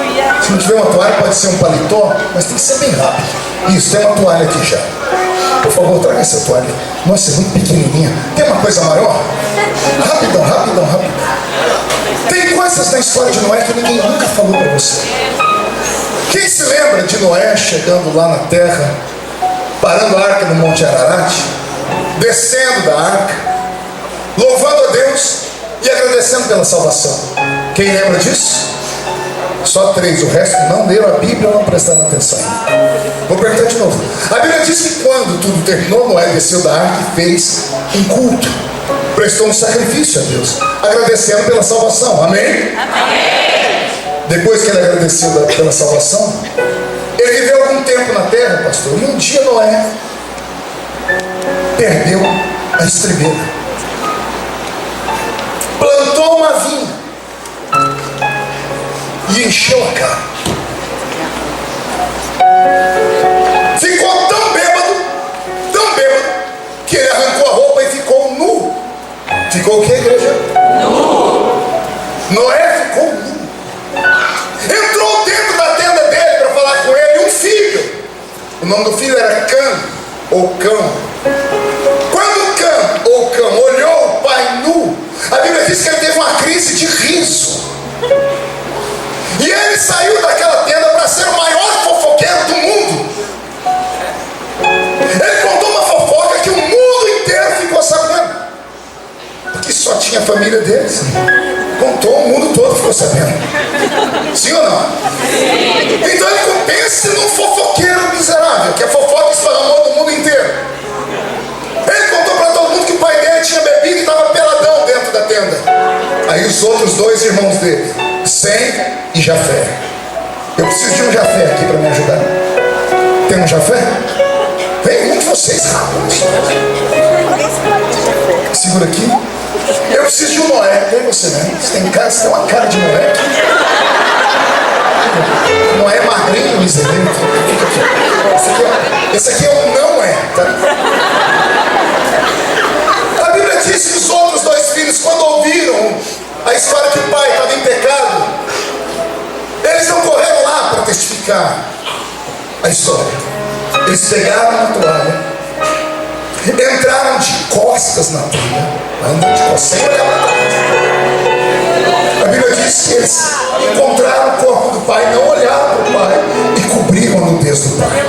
Speaker 1: Se não tiver uma toalha, pode ser um paletó, mas tem que ser bem rápido. Isso, tem uma toalha aqui já. Por favor, traga essa toalha. Nossa, é muito pequenininha. Tem uma coisa maior? Rapidão, rapidão, rapidão. Tem coisas na história de Noé que ninguém nunca falou para você. Quem se lembra de Noé chegando lá na terra, parando a arca no Monte Ararat, descendo da arca, louvando a Deus e agradecendo pela salvação? Quem lembra disso? Só 3, o resto não leram a Bíblia ou não prestaram atenção. Vou perguntar de novo. A Bíblia diz que quando tudo terminou, Noé desceu da arca e fez um culto, prestou um sacrifício a Deus, agradecendo pela salvação. Amém? Amém. Depois que ele agradeceu pela salvação, ele viveu algum tempo na terra, pastor, e um dia Noé perdeu a estribeira, plantou uma vinha e encheu a cara. Ficou tão bêbado, que ele arrancou a roupa e ficou nu. Ficou o que, igreja? Nu. Noé ficou nu. Entrou dentro da tenda dele para falar com ele um filho. O nome do filho era Cã, ou Cão. Quando Cã, ou Cão, olhou o pai nu, a Bíblia diz que ele teve uma crise de riso. E ele saiu daquela tenda para ser o maior fofoqueiro do mundo. Ele contou uma fofoca que o mundo inteiro ficou sabendo, porque só tinha a família deles. Contou, o mundo todo ficou sabendo. Sim ou não? Então ele pense num fofoqueiro miserável, que a fofoca esparramou do mundo inteiro. Ele contou para todo mundo que o pai dele tinha bebido e estava peladão dentro da tenda. Aí os outros 2 irmãos dele, Sem e Jafé. Eu preciso de um Jafé aqui para me ajudar. Tem um Jafé? Vem, um de vocês, rápido. Segura aqui. Eu preciso de um Noé. Vem você, né? Você tem uma cara de Noé. Noé é magrinho, miserento. Esse aqui é um não é, tá? A Bíblia diz que os outros 2 filhos, quando ouviram a história que o pai estava em pecado, eles não correram lá para testificar a história. Eles pegaram a toalha, entraram de costas na tenda, andando de costas, sem olhar para trás. A Bíblia diz que eles encontraram o corpo do pai, não olharam para o pai e cobriram a nudez do pai.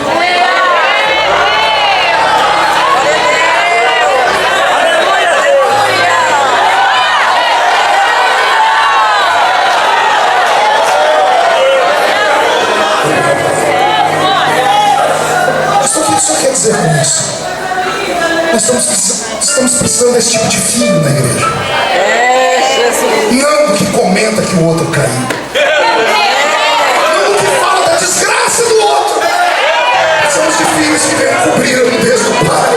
Speaker 1: Dizer com isso, nós estamos precisando desse tipo de filho na igreja. Não do que comenta que o outro caiu, não do que fala da desgraça do outro. Somos de filhos que vêm cobrir a nudez do pai,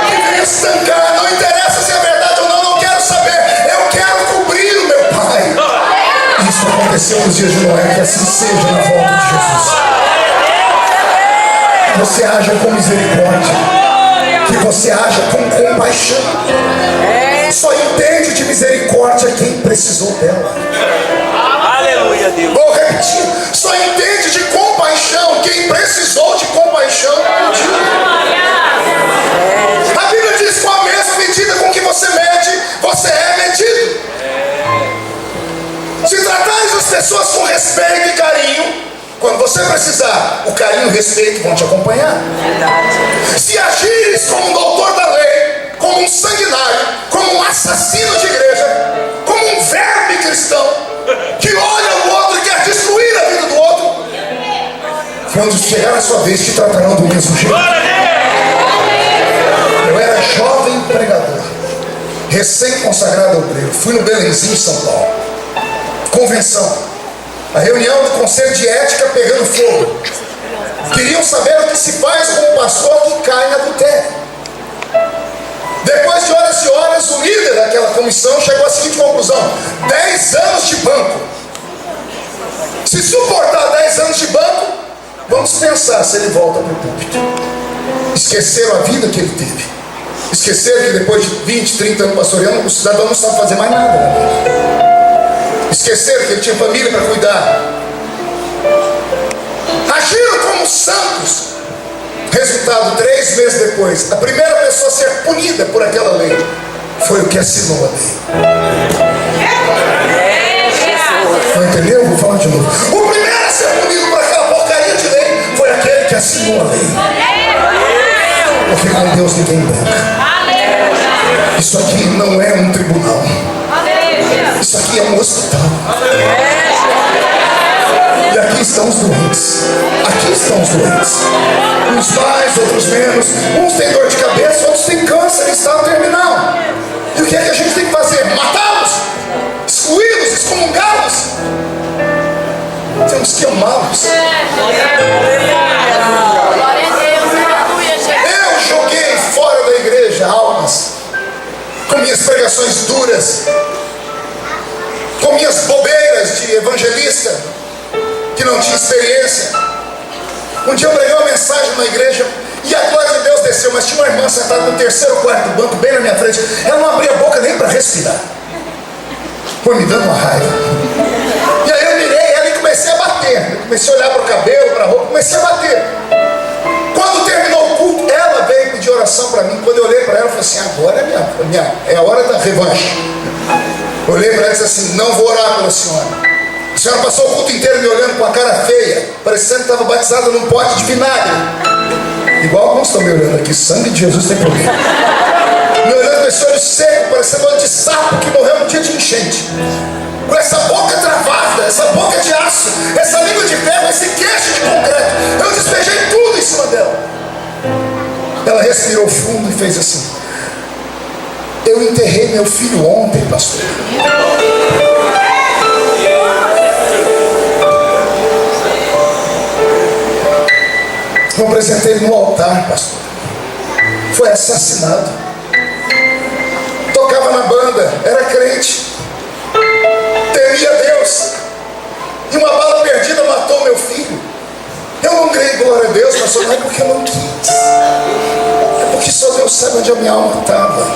Speaker 1: que vêm estancar. Não interessa se é verdade ou não quero saber, eu quero cobrir o meu pai. Isso aconteceu nos dias de Noé, que assim seja na volta de Jesus. Que você haja com misericórdia, que você haja com compaixão. Só entende de misericórdia quem precisou dela.
Speaker 2: Aleluia, Deus.
Speaker 1: Vou repetir, só entende de compaixão quem precisou de compaixão. A Bíblia diz: com a mesma medida com que você mede, você é medido. Se tratares as pessoas com respeito e carinho, quando você precisar, o carinho e o respeito vão te acompanhar. Se agires como um doutor da lei, como um sanguinário, como um assassino de igreja, como um verme cristão, que olha o outro e quer destruir a vida do outro, Quando chegar a sua vez, te tratarão do mesmo jeito. Eu era jovem pregador, recém-consagrado obreiro. Fui no Belenzinho, São Paulo. Convenção. A reunião do Conselho de Ética pegando fogo. Queriam saber o que se faz com um pastor que cai em adultério. Depois de horas e horas, o líder daquela comissão chegou à seguinte conclusão: 10 anos de banco. Se suportar 10 anos de banco, vamos pensar se ele volta para o púlpito. Esqueceram a vida que ele teve. Esqueceram que depois de 20, 30 anos pastoreando, o cidadão não sabe fazer mais nada, né? Esqueceram que ele tinha família para cuidar. Agiram como santos. Resultado, 3 meses depois, a primeira pessoa a ser punida por aquela lei foi o que assinou a lei. Não entendeu? Vou falar de novo. O primeiro a ser punido por aquela porcaria de lei foi aquele que assinou a lei. Porque com Deus ninguém brinca. Isso aqui não é um tribunal. Isso aqui é um hospital. E aqui estão os doentes. Aqui estão os doentes. Uns mais, outros menos. Uns têm dor de cabeça, outros têm câncer em estado terminal. E o que é que a gente tem que fazer? Matá-los? Excluí-los? Excomungá-los? Temos que amá-los. Eu joguei fora da igreja almas com minhas pregações duras, com minhas bobeiras de evangelista que não tinha experiência. Um dia eu preguei uma mensagem na igreja e a glória de Deus desceu, mas tinha uma irmã sentada no terceiro quarto do banco, bem na minha frente. Ela não abria a boca nem para respirar. Foi me dando uma raiva. E aí eu mirei ela e comecei a bater. Eu comecei a olhar para o cabelo, para a roupa, comecei a bater. Quando terminou o culto, ela veio pedir oração para mim. Quando eu olhei para ela, eu falei assim: agora é a hora da revanche. Eu olhei para ela e disse assim: não vou orar pela senhora. A senhora passou o culto inteiro me olhando com a cara feia, parecendo que estava batizada num pote de vinagre. Igual alguns estão me olhando aqui, sangue de Jesus tem problema. Me olhando com esse olho seco, parecendo olho de sapo que morreu no dia de enchente. Com essa boca travada, essa boca de aço, essa língua de ferro, esse queixo de concreto. Eu despejei tudo em cima dela. Ela respirou fundo e fez assim: eu enterrei meu filho ontem, pastor. Eu apresentei ele no altar, pastor. Foi assassinado. Tocava na banda, era crente, temia Deus, e uma bala perdida matou meu filho. Eu não dei glória a Deus, pastor, não é porque eu não quis, é porque só Deus sabe onde a minha alma estava.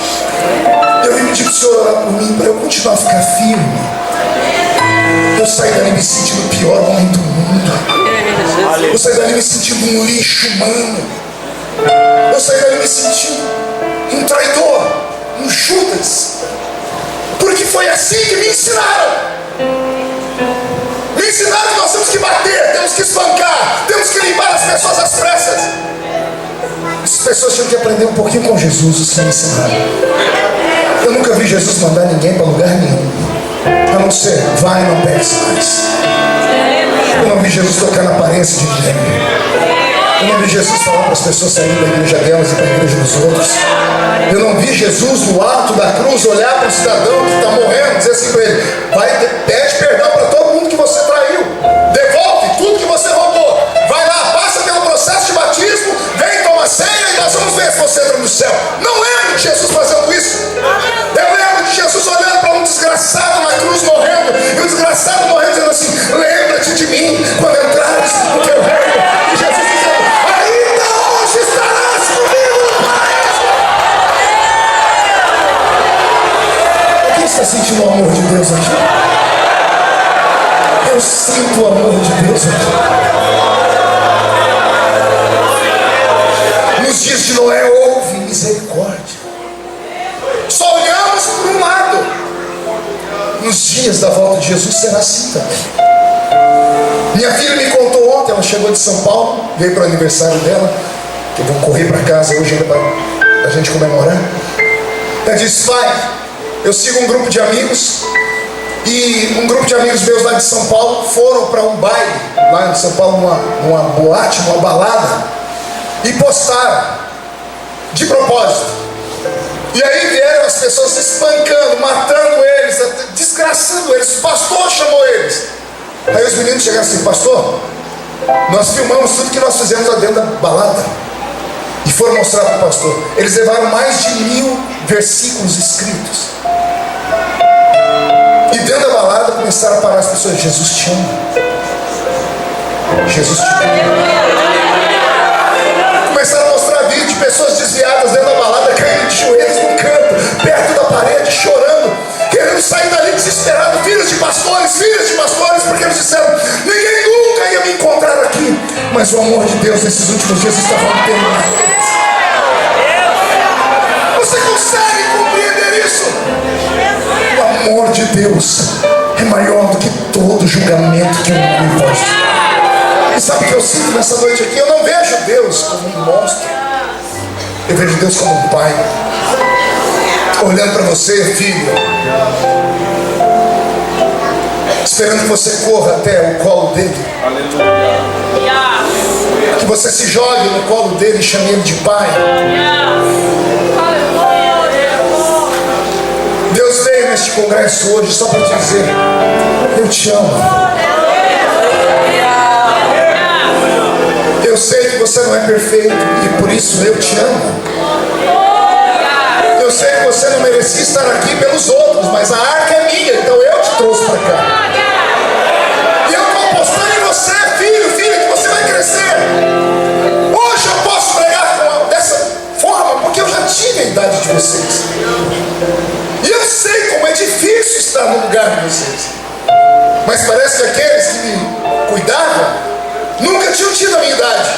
Speaker 1: Eu vim pedir para o Senhor orar por mim, para eu continuar a ficar firme. Eu saí dali me sentindo o pior homem do mundo. Eu saí dali me sentindo um lixo humano. Eu saí dali me sentindo um traidor, um Judas. Porque foi assim que me ensinaram. Me ensinaram que nós temos que bater, temos que espancar, temos que limpar as pessoas às pressas. Essas pessoas tinham que aprender um pouquinho com Jesus, os que me ensinaram. Eu nunca vi Jesus mandar ninguém para lugar nenhum, a não ser: vai e não peques mais. Eu não vi Jesus tocar na aparência de ninguém. Eu não vi Jesus falar para as pessoas saírem da igreja delas e para a igreja dos outros. Eu não vi Jesus no ato da cruz olhar para o cidadão que está morrendo e dizer assim para ele: vai, pede perdão para todo mundo que você traiu, devolve tudo que você roubou, vai lá, passa pelo processo de batismo, vem, toma ceia e nós vamos ver se você entra no céu. Não lembro de Jesus fazendo isso. Eu lembro de Jesus olhando para um desgraçado na cruz morrendo, e o desgraçado morrendo dizendo assim: lembra-te de mim quando entrares no teu reino. E Jesus dizendo: ainda hoje estarás comigo no paraíso. Quem está sentindo o amor de Deus aqui? Eu sinto o amor de Deus aqui. Nos dias de Noé houve misericórdia. Só olhamos por um lado. Nos dias da volta de Jesus será assim também. Minha filha me contou ontem, ela chegou de São Paulo, veio para o aniversário dela, que eu vou correr para casa hoje ainda para a gente comemorar. Ela disse: pai, eu sigo um grupo de amigos E um grupo de amigos meus lá de São Paulo foram para um baile, lá em São Paulo, numa boate, numa balada, e postaram, de propósito. E aí vieram as pessoas se espancando, matando eles, desgraçando eles. O pastor chamou eles. Aí os meninos chegaram assim: pastor, nós filmamos tudo que nós fizemos lá dentro da balada. E foram mostrar para o pastor. Eles levaram mais de 1000 versículos escritos. E dentro da balada começaram a parar as pessoas: Jesus te ama. Jesus te ama. Começaram a mostrar vídeo de pessoas desviadas dentro da balada, caindo de joelhos no canto, perto da parede, chorando, querendo sair dali desesperado. Filhos de pastores, porque eles disseram: ninguém nunca ia me encontrar aqui. Mas o amor de Deus nesses últimos dias está rompendo na vida. Você consegue compreender isso? O amor de Deus é maior do que todo julgamento que o homem pode ter. E sabe o que eu sinto nessa noite aqui? Eu não vejo Deus como um monstro. Eu vejo Deus como um pai, olhando para você, filho, esperando que você corra até o colo dele. Que você se jogue no colo dele e chame ele de pai. Deus veio neste congresso hoje só para te dizer: eu te amo. Eu sei que você não é perfeito e por isso eu te amo. Eu sei que você não merecia estar aqui pelos outros, mas a arca é minha, então eu te trouxe para cá. E eu estou apostando em você, filho, filha, que você vai crescer. Hoje eu posso pregar dessa forma porque eu já tive a idade de vocês. E eu sei como é difícil estar no lugar de vocês. Mas parece que aqueles que me cuidavam nunca tinham tido a minha idade.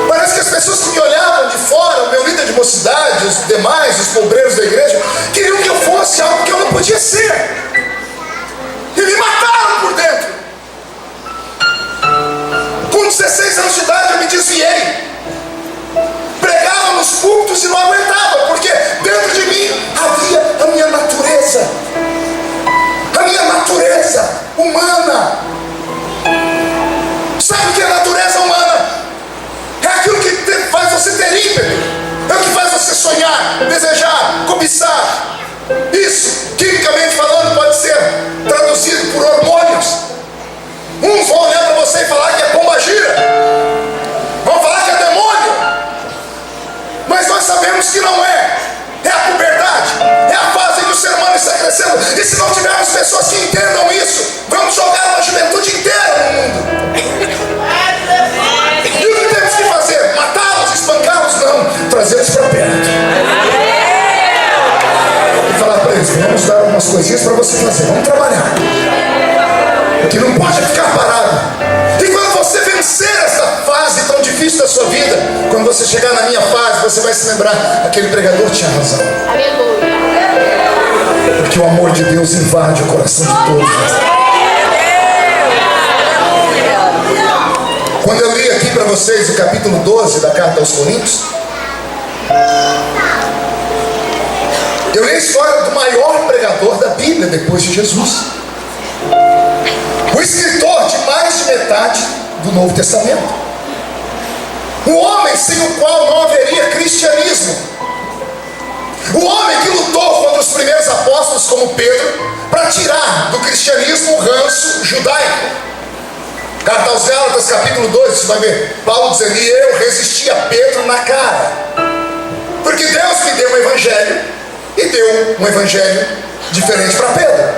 Speaker 1: Parece que as pessoas que me olhavam de fora, o meu líder de mocidade, os demais, os pobreiros da igreja, queriam que eu fosse algo que eu não podia ser. E me mataram por dentro. Com 16 anos de idade eu me desviei. Pregava nos cultos e não aguentava, porque dentro de mim havia a minha natureza. A minha natureza humana. Sabe o que é a natureza humana? É aquilo que faz você ter ímpeto. É o que faz você sonhar, desejar, cobiçar. Isso, quimicamente falando, pode ser traduzido por hormônios. Uns vão olhar para você e falar que é pombagira. Vão falar que é demônio. Mas nós sabemos que não é. É a puberdade. É a fase em que o ser humano está crescendo. E se não tivermos pessoas que entendam isso, vamos jogar uma juventude inteira no mundo. E o que temos que fazer? Matá-los, espancá-los? Não. Trazê-los para perto. E falar para eles: vamos dar algumas coisinhas para você fazer. Vamos trabalhar. Porque não pode ficar parado. E quando você vencer essa fase tão difícil da sua vida, quando você chegar na minha fase, você vai se lembrar: aquele pregador tinha razão.
Speaker 3: Aleluia.
Speaker 1: Porque o amor de Deus invade o coração de todos. Quando eu li aqui para vocês o capítulo 12 da carta aos Coríntios, eu li a história do maior pregador da Bíblia depois de Jesus, o escritor de mais de metade do Novo Testamento, um homem sem o qual não haveria cristianismo, o homem que lutou contra os primeiros apóstolos como Pedro para tirar do cristianismo o ranço judaico. Carta aos Gálatas, capítulo 2, você vai ver Paulo dizendo: e eu resisti a Pedro na cara, porque Deus me deu um evangelho, e deu um evangelho diferente para Pedro.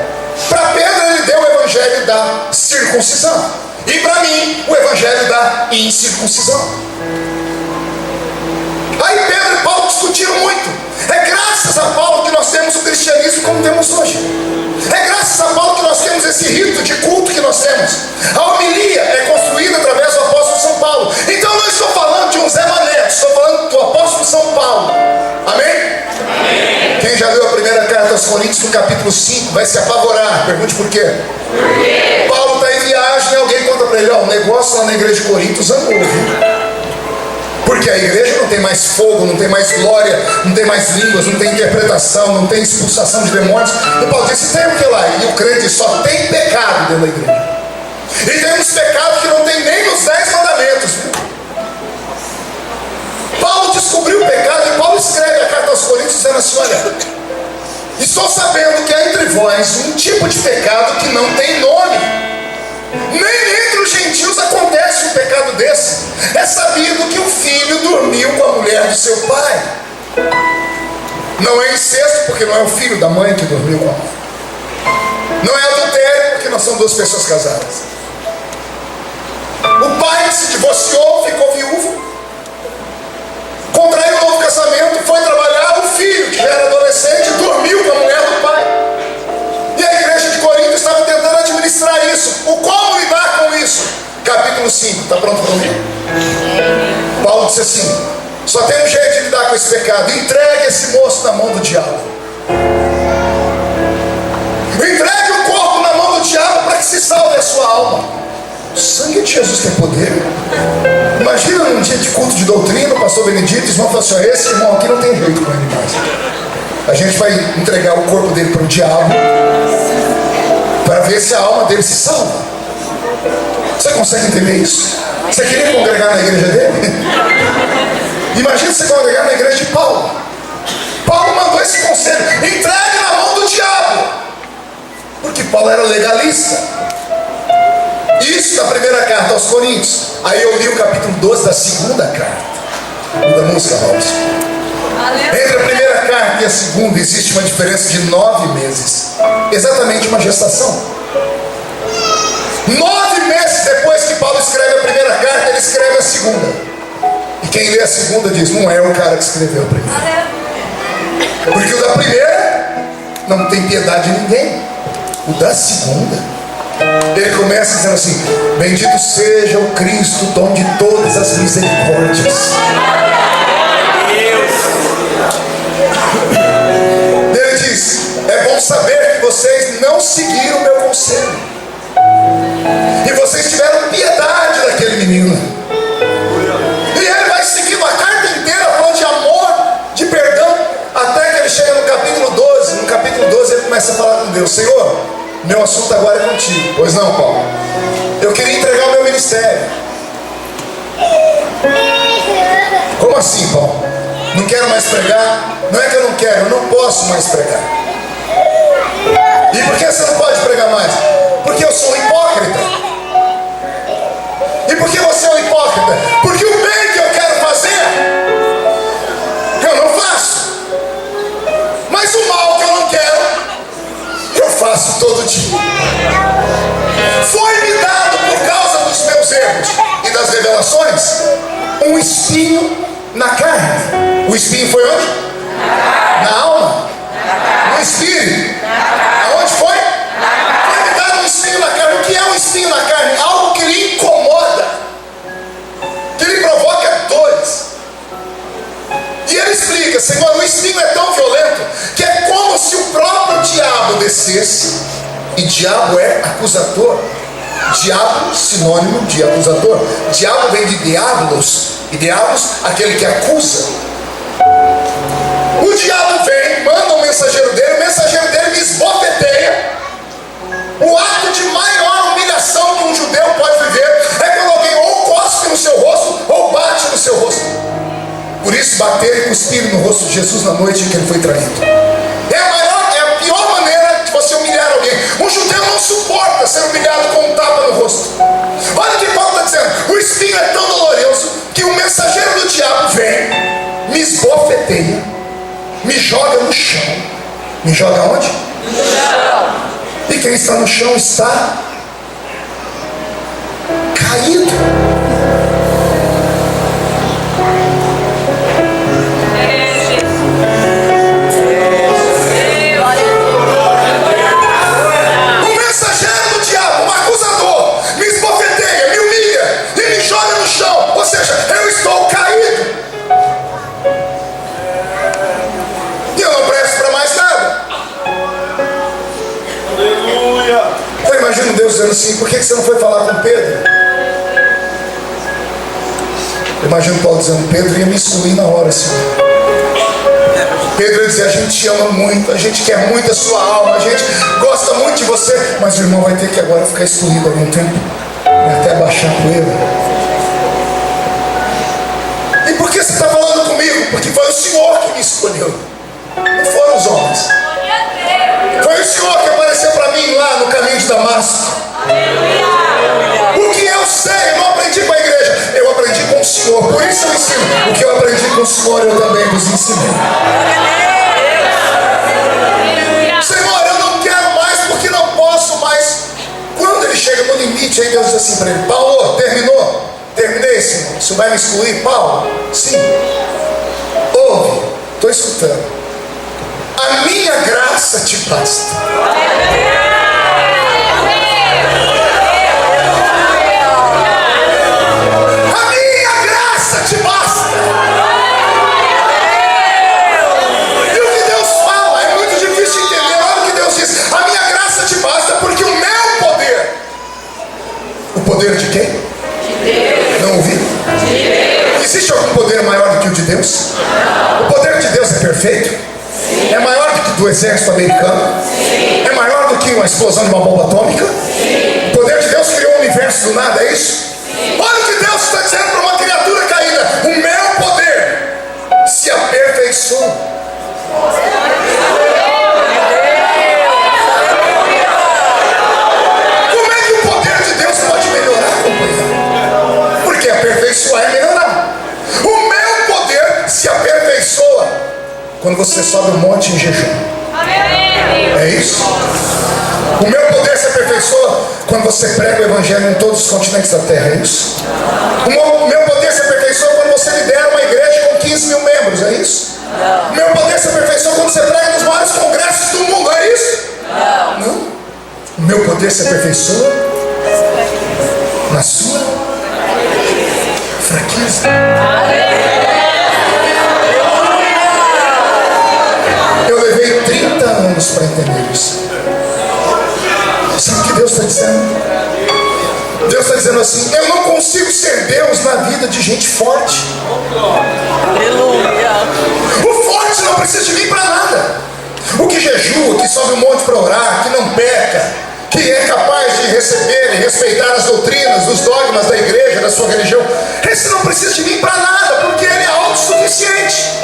Speaker 1: Para Pedro ele deu o evangelho da circuncisão, e para mim o evangelho da incircuncisão. Aí Pedro e Paulo discutiram muito. É graças a Paulo que nós temos o cristianismo como temos hoje. É graças a Paulo que nós temos esse rito de culto que nós temos. A homilia é construída através do apóstolo São Paulo. Então eu não estou falando de um Zé Mané, estou falando do apóstolo São Paulo. Amém? Amém. Quem já leu a primeira carta aos Coríntios, no capítulo 5, vai se apavorar. Pergunte por quê? Paulo está em viagem e alguém conta para ele: ó, o negócio lá na igreja de Coríntios andou, viu? Porque Porque a igreja não tem mais fogo, não tem mais glória, não tem mais línguas, não tem interpretação, não tem expulsação de demônios. E Paulo disse, tem o que lá? E o crente só tem pecado dentro da igreja. E tem uns pecados que não tem nem nos 10 mandamentos. Paulo descobriu o pecado e Paulo escreve a carta aos Coríntios dizendo assim, olha, estou sabendo que há entre vós um tipo de pecado que não tem nome. Nem entre os gentios acontece um pecado desse. É sabido que o filho dormiu com a mulher do seu pai. Não é incesto, porque não é o filho da mãe que dormiu com a mãe. Não é adultério, porque não são duas pessoas casadas. O pai se divorciou, ficou viúvo, contraiu um novo casamento, foi trabalhar. O filho, que já era adolescente, dormiu com a mulher do pai. E a igreja de Corinto estava tentando administrar isso. Como lidar com isso? Capítulo 5, está pronto para mim? Paulo disse assim, só tem um jeito de lidar com esse pecado: entregue esse moço na mão do diabo. Entregue o corpo na mão do diabo para que se salve a sua alma. O sangue de Jesus tem poder. Imagina num dia de culto de doutrina, o pastor Benedito, os irmãos falam assim, esse irmão aqui não tem jeito com ele mais. A gente vai entregar o corpo dele para o diabo para ver se a alma dele se salva. Você consegue entender isso? Você queria congregar na igreja dele? Imagina você congregar na igreja de Paulo. Paulo mandou esse conselho: entregue na mão do diabo. Porque Paulo era legalista. Isso da primeira carta aos Coríntios. Aí eu li o capítulo 12 da segunda carta. Da música, Robson. Entre a primeira carta e a segunda existe uma diferença de 9 meses. Exatamente uma gestação. 9 meses depois que Paulo escreve a primeira carta, ele escreve a segunda. E quem lê a segunda diz, não é o cara que escreveu a primeira. Porque o da primeira não tem piedade de ninguém. O da segunda, ele começa dizendo assim: bendito seja o Cristo, dom de todas as misericórdias. Ele diz: é bom saber que vocês não seguiram o meu conselho, e vocês tiveram piedade daquele menino. E ele vai seguindo a carta inteira falando de amor, de perdão, até que ele chega no capítulo 12. No capítulo 12 ele começa a falar com Deus: Senhor, meu assunto agora é contigo. Pois não, Paulo? Eu queria entregar o meu ministério. Como assim, Paulo? Não quero mais pregar? Não é que eu não quero, eu não posso mais pregar. E por que você não pode pregar mais? Porque eu sou um hipócrita. E por que você é um hipócrita? Porque o bem que eu quero fazer, eu não faço. Mas o mal que eu não quero, eu faço todo dia. Foi-me dado, por causa dos meus erros e das revelações, um espinho na carne. O espinho foi onde? Na alma. No espírito. Aonde foi? Foi-me dado um espinho na carne. O que é um espinho na carne? Algo que lhe incomoda, que lhe provoca dores. E ele explica: Senhor, o espinho é tão violento que é como se o próprio diabo descesse. E diabo é acusador. Diabo, sinônimo de acusador. Diabo vem de diablos. E diabos, aquele que acusa. O diabo vem, manda um mensageiro dele. O mensageiro dele me esbofeteia. O ato de maior humilhação que um judeu pode viver é quando alguém ou cospe no seu rosto ou bate no seu rosto. Por isso bater e cuspir no rosto de Jesus na noite em que ele foi traído é a pior maneira de você humilhar alguém. Um judeu não suporta ser humilhado com um tapa no rosto. Olha o que Paulo está dizendo: o espinho é tão doloroso que o mensageiro do diabo vem, me esbofeteia, me joga no chão. Me joga onde? No chão. E quem está no chão está caído. Ou seja, eu estou caído. E eu não presto para mais nada. Aleluia. Eu imagino Deus dizendo assim: por que você não foi falar com Pedro? Ele imagino Paulo dizendo: Pedro ia me excluir na hora, Senhor. Pedro ia dizer: a gente te ama muito, a gente quer muito a sua alma, a gente gosta muito de você, mas o irmão vai ter que agora ficar excluído algum tempo, até baixar a poeira. E por que você está falando comigo? Porque foi o Senhor que me escolheu, não foram os homens. Foi o Senhor que apareceu para mim lá no caminho de Damasco. O que eu sei, eu não aprendi com a igreja, eu aprendi com o Senhor. Por isso eu ensino. O que eu aprendi com o Senhor, eu também vos ensinei. Senhor, eu não quero mais porque não posso mais. Quando ele chega no limite, aí Deus diz assim para ele: Paulo, terminou? Terminei, Senhor. Você vai me excluir, Paulo? Sim. Ouve, estou escutando. A minha graça te basta. A minha graça te basta. E o que Deus fala é muito difícil de entender. Olha o que Deus diz: a minha graça te basta porque o meu poder. O poder de quem? De Deus. Não ouvi? De Deus. Existe algum poder maior do que o de Deus? O poder de Deus é perfeito? É maior do que do exército americano? Sim. É maior do que uma explosão de uma bomba atômica? Sim. O poder de Deus criou o universo do nada, é isso? Sim. Olha o que Deus está dizendo para uma criatura caída: o meu poder se aperfeiçoa. Como é que o poder de Deus pode melhorar, companheiro? Porque aperfeiçoar é melhorar. O meu poder se aperfeiçoa quando você sobe um monte em jejum. É isso? O meu poder se aperfeiçoa quando você prega o evangelho em todos os continentes da terra. É isso? O meu poder se aperfeiçoa quando você lidera uma igreja com 15 mil membros. É isso? O meu poder se aperfeiçoa quando você prega nos maiores congressos do mundo. É isso? Não. O meu poder se aperfeiçoa na sua fraqueza. Eu levei 30 anos para entender isso. Sabe o que Deus está dizendo? Deus está dizendo assim: eu não consigo ser Deus na vida de gente forte.
Speaker 2: Aleluia.
Speaker 1: O forte não precisa de mim para nada. O que jejua, que sobe um monte para orar, que não peca, que é capaz de receber e respeitar as doutrinas, os dogmas da igreja, da sua religião, esse não precisa de mim para nada, porque ele é autossuficiente.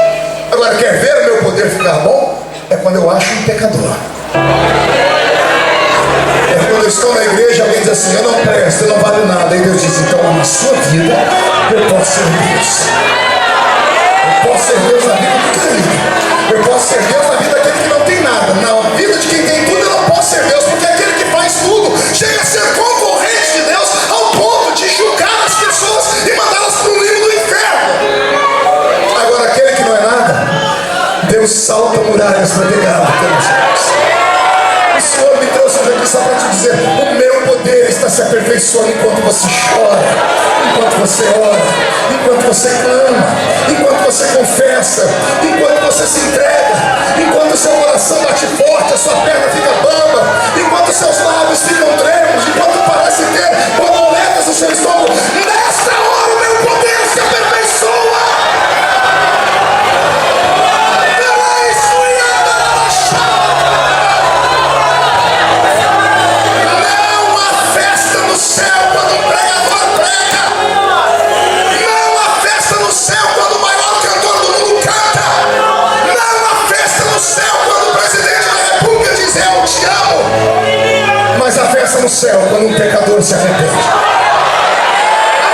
Speaker 1: Agora, quer ver o meu poder ficar bom? É quando eu acho um pecador. É quando eu estou na igreja, alguém diz assim: eu não presto, eu não valho nada. E Deus diz: então na sua vida eu posso ser Deus. Eu posso ser Deus na vida do caído. Eu posso ser Deus na vida daquele que não tem nada. Na vida de quem tem tudo eu não posso ser Deus, porque aquele que faz tudo chega a ser concorrente de Deus ao ponto de julgar as pessoas e mandá-las para o limbo do inferno. Agora aquele que não é nada, Deus salta muralhas para pegar pelos céus. O Senhor me trouxe hoje aqui só para te dizer: o meu poder está se aperfeiçoando enquanto você chora, enquanto você ora, enquanto você clama, enquanto você confessa, enquanto você se entrega, enquanto o seu coração bate forte, a sua perna fica bamba, enquanto seus lábios ficam tremos, enquanto parece ter borboletas no seu estômago. Nesta hora o meu poder se aperfeiçoa. No céu quando um pecador se arrepende.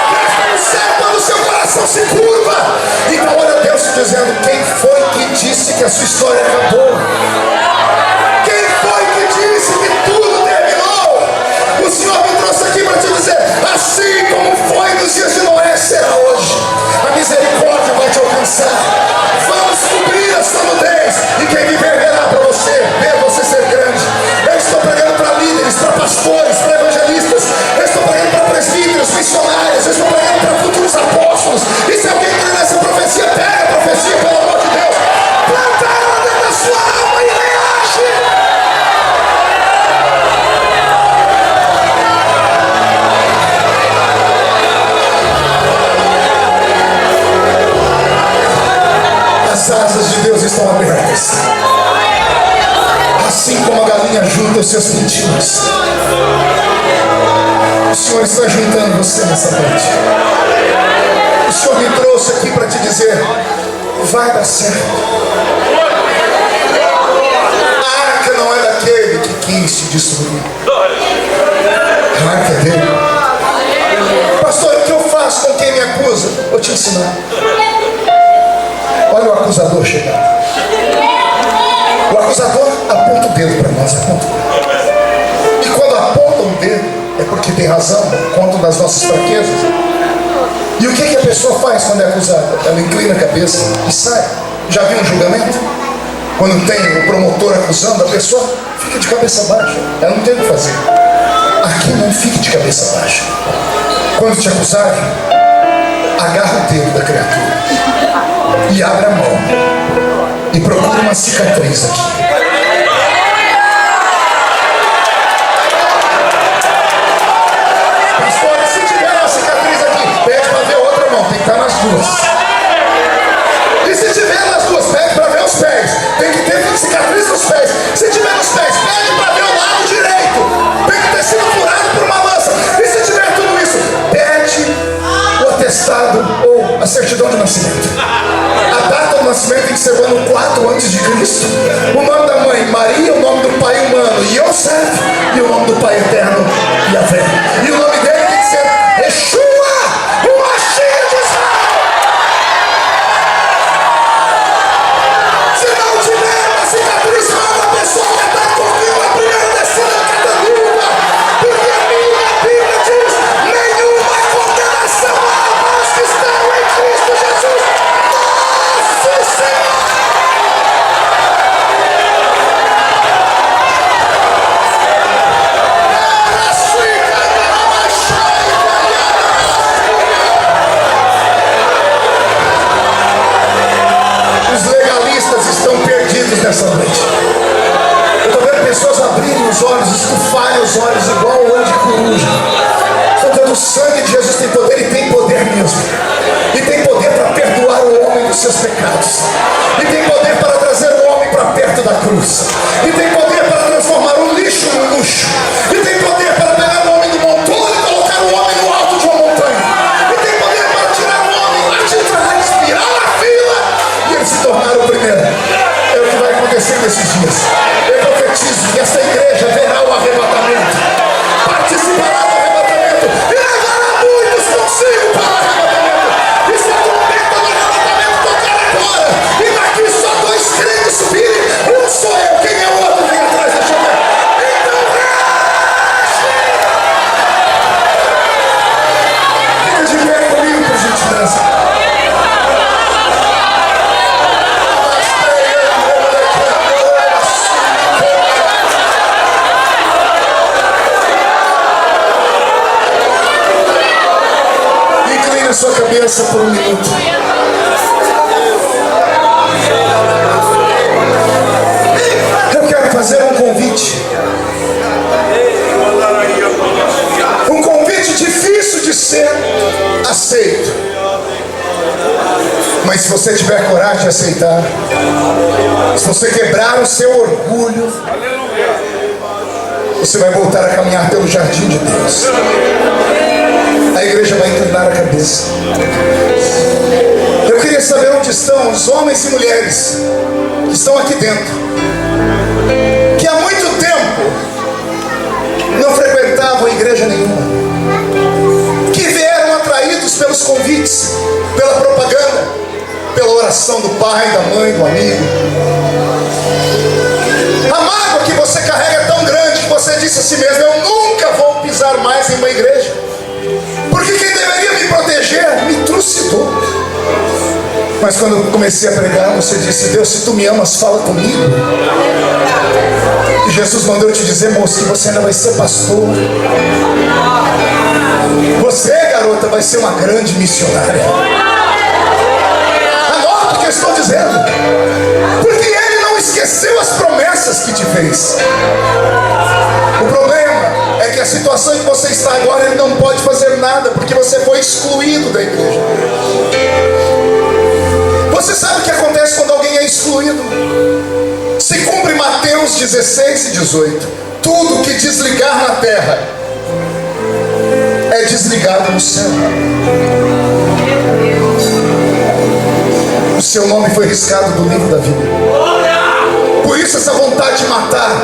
Speaker 1: A festa no céu quando o seu coração se curva. Então olha Deus te dizendo: quem foi que disse que a sua história acabou? Quem foi que disse que tudo terminou? O Senhor me trouxe aqui para te dizer: assim como foi nos dias de Noé, será hoje. A misericórdia vai te alcançar. Vamos cobrir essa nudez, e quem viver verá para você, ver você ser grande. Eu estou pregando para líderes, para pastores, para evangelistas. Eu estou pregando para presbíteros, missionários. Eu estou pregando para futuros apóstolos. E se alguém crê nessa profecia, pega a profecia, pelo amor de Deus. Planta ela dentro da sua alma e leia. seus pedidos. O Senhor está juntando você nessa noite. O Senhor me trouxe aqui para te dizer: vai dar certo. A arca não é daquele que quis te destruir. A arca é dele. Pastor, o que eu faço com quem me acusa? Vou te ensinar. Olha o acusador chegar. O acusador aponta o dedo para nós, aponta. E quando aponta o dedo, é porque tem razão, conta das nossas fraquezas. E o que a pessoa faz quando é acusada? Ela inclina a cabeça e sai. Já viu um julgamento? Quando tem o promotor acusando, a pessoa fica de cabeça baixa. Ela não tem o que fazer. Aqui não fique de cabeça baixa. Quando te acusarem, agarra o dedo da criatura e abre a mão e procura uma cicatriz aqui. Pastor, se tiver uma cicatriz aqui, pede para ver outra mão, tem que estar nas duas. E se tiver nas duas, pede para ver os pés, tem que ter cicatriz nos pés. Se tiver nos pés, pede para ver o lado direito, tem que ter sido furado por uma lança. E se tiver tudo isso, pede o atestado ou a certidão de nascimento. A data do nascimento tem que ser o ano 4 antes de Cristo. O nome da mãe, Maria, o nome do pai humano, Yosef, e o nome do pai eterno, Yahvé. E o nome dele tem que ser Yeshua, o Mashiach de Israel. Se não tiver uma cicatriz, manda a pessoa que está comigo a primeira descida de cada luva, porque a minha Bíblia diz: nenhuma condenação há aos que estão em Cristo Jesus. Nosso Senhor. Os legalistas estão perdidos nessa noite. Eu estou vendo pessoas abrirem os olhos, estufarem os olhos igual o olho de coruja. Estou dizendo: o sangue de Jesus tem poder, e tem poder mesmo. E tem poder para perdoar o homem dos seus pecados. E tem poder para trazer o homem para perto da cruz. E tem poder para transformar o lixo no luxo. E tem poder para pegar o homem do montão e colocar o homem no alto de uma montanha. E tem poder para tirar o homem lá de trás, virar na fila e ele se tornar o primeiro. É o que vai acontecer nesses dias. Eu profetizo que esta igreja verá o arrebatamento, participará do arrebatamento e levará muitos consigo para o arrebatamento. E se a trombeta do arrebatamento tocar agora, e daqui só 2 crentes subirem, um sou eu, quem é o outro vem atrás, deixa eu ver. Então fica de pé comigo, por gentileza. Incline a sua cabeça por um minuto. Eu quero fazer um convite. Um convite difícil de ser aceito. Mas se você tiver coragem de aceitar, se você quebrar o seu orgulho, você vai voltar a caminhar pelo jardim de Deus. A igreja vai inclinar a cabeça. Eu queria saber onde estão os homens e mulheres que estão aqui dentro, que há muito tempo não frequentavam igreja nenhuma, que vieram atraídos pelos convites, pela propaganda, pela oração do pai, da mãe, do amigo. A mágoa que você carrega é tão grande que você disse a si mesmo: eu nunca vou pisar mais em uma igreja, porque quem deveria me proteger me trucidou. Mas quando eu comecei a pregar, você disse: Deus, se tu me amas, fala comigo. E Jesus mandou eu te dizer, moço, que você ainda vai ser pastor. Você, garota, vai ser uma grande missionária. Anota o que eu estou dizendo, porque Ele não esqueceu as promessas que te fez. O problema é que a situação em que você está agora, Ele não pode fazer nada, porque você foi excluído da igreja. Você sabe o que acontece quando alguém é excluído? Se cumpre Mateus 16 e 18. Tudo que desligar na terra é desligado no céu. O seu nome foi riscado do livro da vida. Por isso essa vontade de matar,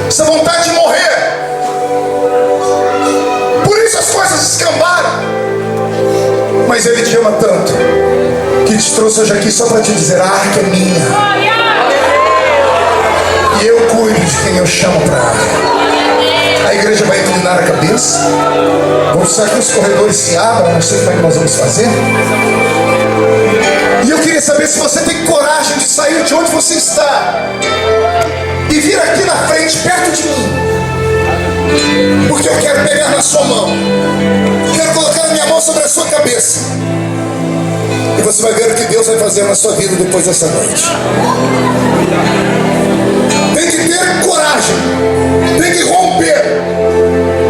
Speaker 1: essa vontade de morrer. Por isso as coisas escambaram. Mas Ele te ama tanto que te trouxe hoje aqui só para te dizer: a arca é minha. E eu cuido de quem eu chamo para a arca. A igreja vai inclinar a cabeça. Vamos precisar que os corredores se abram. Não sei como é que nós vamos fazer. E eu queria saber se você tem coragem de sair de onde você está e vir aqui na frente, perto de mim. Porque eu quero pegar na sua mão. Quero colocar a minha mão sobre a sua cabeça. E você vai ver o que Deus vai fazer na sua vida depois dessa noite. Tem que ter coragem. Tem que romper.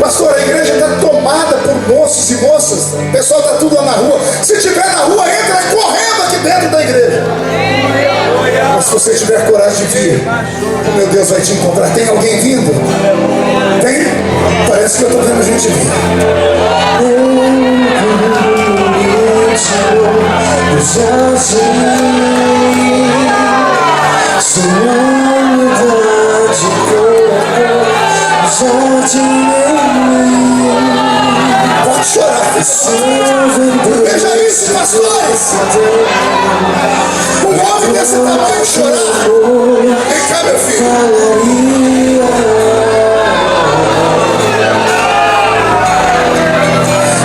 Speaker 1: Pastor, a igreja está tomada por moços e moças. O pessoal está tudo lá na rua. Se estiver na rua, entra correndo aqui dentro da igreja. Mas se você tiver coragem de vir, o meu Deus vai te encontrar. Tem alguém vindo? Tem? Parece que eu estou vendo gente vir. Pode chorar. Veja isso, pastores. Um homem desse tamanho chorar. Vem cá, meu filho.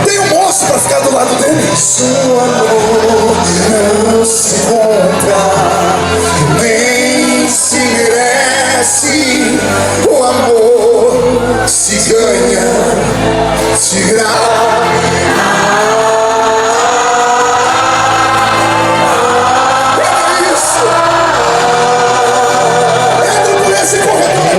Speaker 1: Tem um moço para ficar do lado dele. Seu amor não se compra, nem se merece. O amor se ganha, se grava. É isso. Entra por esse corredor aqui.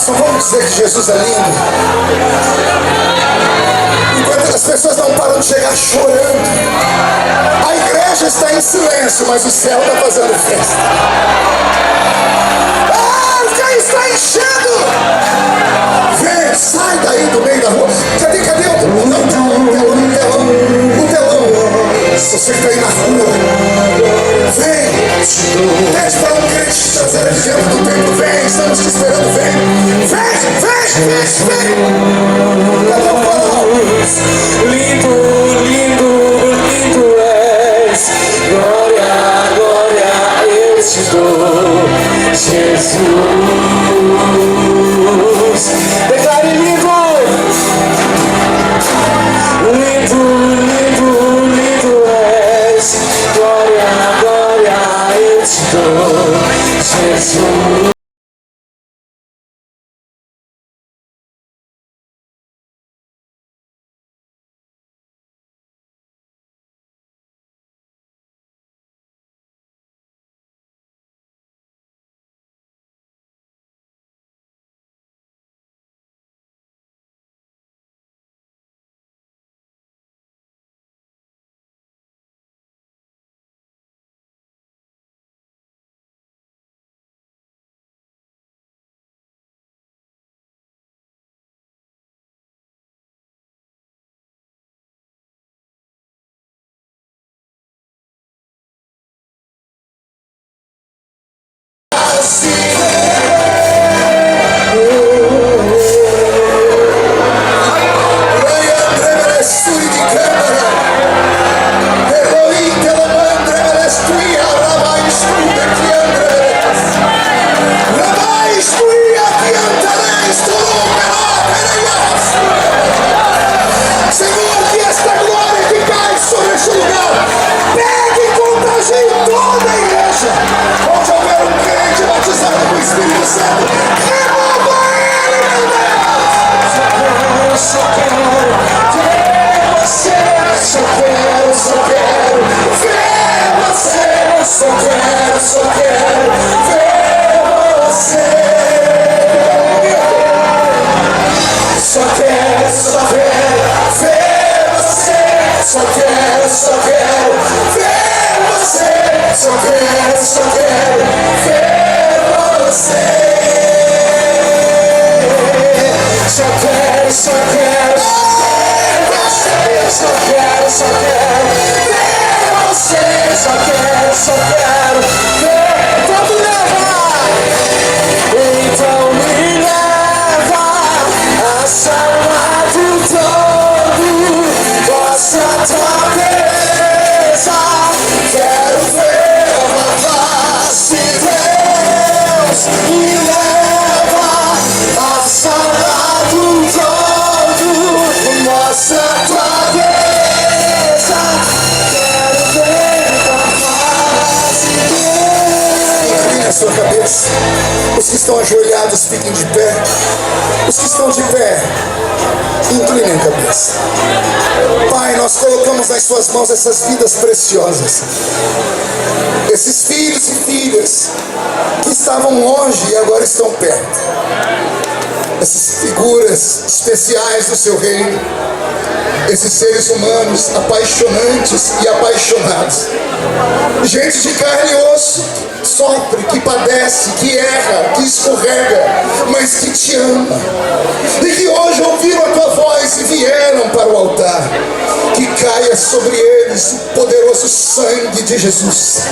Speaker 1: Vamos dizer que Jesus é lindo. Enquanto as pessoas não param de chegar chorando, a igreja está em silêncio, mas o céu está fazendo festa. Ah, o céu está enchendo. Vem, sai daí do meio da rua. Cadê o telão? Se você está aí na rua, vem. Pede para um crente te trazer adiante do tempo. Vem, estamos te esperando. Vem. Cadê o pão?
Speaker 2: Lindo, lindo, lindo és. Glória, glória eu te dou, Jesus. Declare lindo. Lindo, lindo, lindo és. Glória, glória eu te dou, Jesus. quero ver você. Só quero ver você. Só quero ver você. Só quero ver. Vamos levar. Então me leva a salvar todo. Mostra tua beleza. Quero ver a face de Deus. Me leva a salvar todo. Mostra tua beleza. Quero ver a face de Deus.
Speaker 1: Incline a sua cabeça. Os que estão ajoelhados, fiquem de pé. Os que estão de pé, inclinem a cabeça. Pai, nós colocamos nas suas mãos essas vidas preciosas. Esses filhos e filhas que estavam longe e agora estão perto. Essas figuras especiais do seu reino. Esses seres humanos apaixonantes e apaixonados. Gente de carne e osso, que sofre, que padece, que erra, que escorrega, mas que te ama. E que hoje ouviram a tua voz e vieram para o altar. Que caia sobre eles o poderoso sangue de Jesus.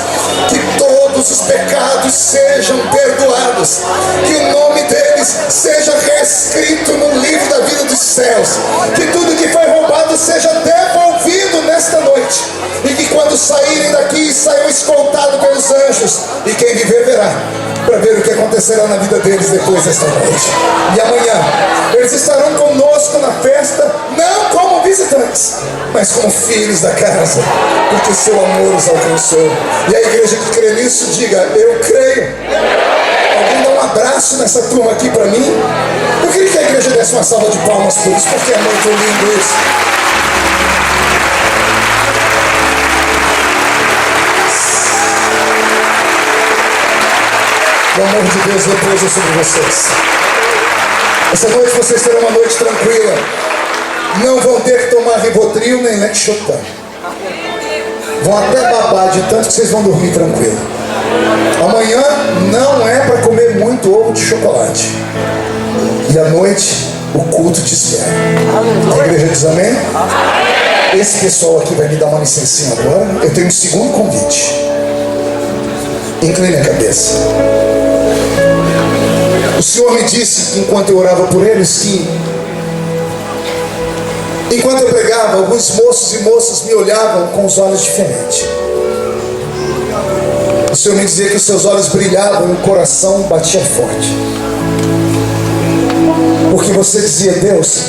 Speaker 1: Que todos os pecados sejam perdoados. Que o nome deles seja reescrito no livro da vida dos céus. Que tudo que foi roubado seja devolvido nesta noite. E que quando saírem daqui, saiam escoltados pelos anjos. E quem viver verá, para ver o que acontecerá na vida deles depois desta noite. E amanhã, eles estarão conosco na festa, não como visitantes, mas como filhos da casa, porque seu amor os alcançou. E a igreja que crê nisso, diga: eu creio. Alguém dá um abraço nessa turma aqui para mim? Eu queria que a igreja desse uma salva de palmas por isso, porque é muito lindo isso. O amor de Deus repousa sobre vocês. Essa noite vocês terão uma noite tranquila. Não vão ter que tomar Rivotril nem Lexotan. Vão até babar de tanto que vocês vão dormir tranquilo. Amanhã não é para comer muito ovo de chocolate. E à noite o culto te espera. A igreja diz amém? Esse pessoal aqui vai me dar uma licencinha agora. Eu tenho um segundo convite. Incline a cabeça. O Senhor me disse, enquanto eu orava por eles, que enquanto eu pregava, alguns moços e moças me olhavam com os olhos diferentes. O Senhor me dizia que os seus olhos brilhavam e o coração batia forte. Porque você dizia: Deus,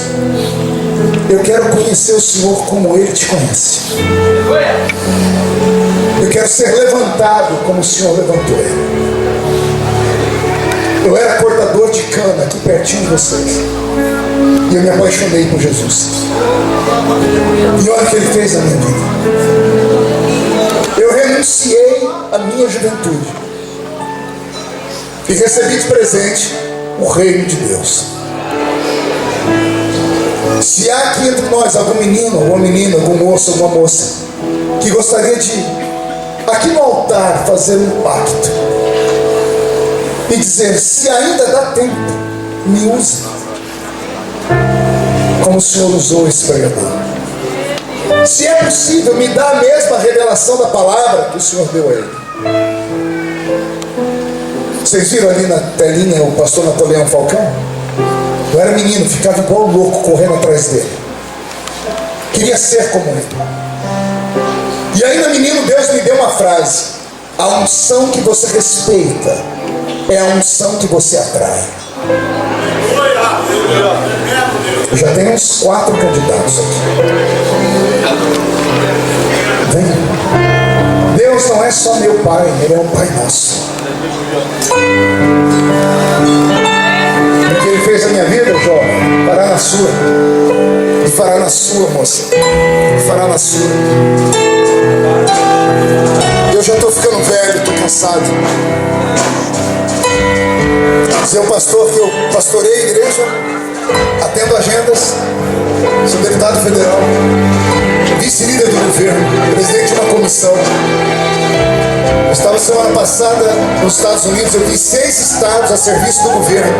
Speaker 1: eu quero conhecer o Senhor como Ele te conhece. Eu quero ser levantado como o Senhor levantou Ele. Eu era cortador de cana aqui pertinho de vocês. E eu me apaixonei por Jesus. E olha o que Ele fez na minha vida. Eu renunciei à minha juventude e recebi de presente o reino de Deus. Se há aqui entre nós algum menino, alguma menina, algum moço, alguma moça que gostaria de, aqui no altar, fazer um pacto e dizer: se ainda dá tempo, me use como o Senhor usou esse pregador. Se é possível, me dá a mesma revelação da palavra que o Senhor deu a ele. Vocês viram ali na telinha o pastor Napoleão Falcão? Eu era menino, ficava igual louco correndo atrás dele. Queria ser como ele. E ainda menino, Deus me deu uma frase: a unção que você respeita é a unção que você atrai. Eu já tenho uns 4 candidatos aqui. Vem. Deus não é só meu pai, Ele é um pai nosso. O que Ele fez na minha vida, jovem, fará na sua. E fará na sua, moça. E fará na sua. Eu já estou ficando velho, estou cansado. Dizer ao pastor que eu pastorei a igreja, atendo agendas, sou deputado federal, vice-líder do governo, presidente de uma comissão. Eu estava semana passada nos Estados Unidos, eu vi 6 estados a serviço do governo.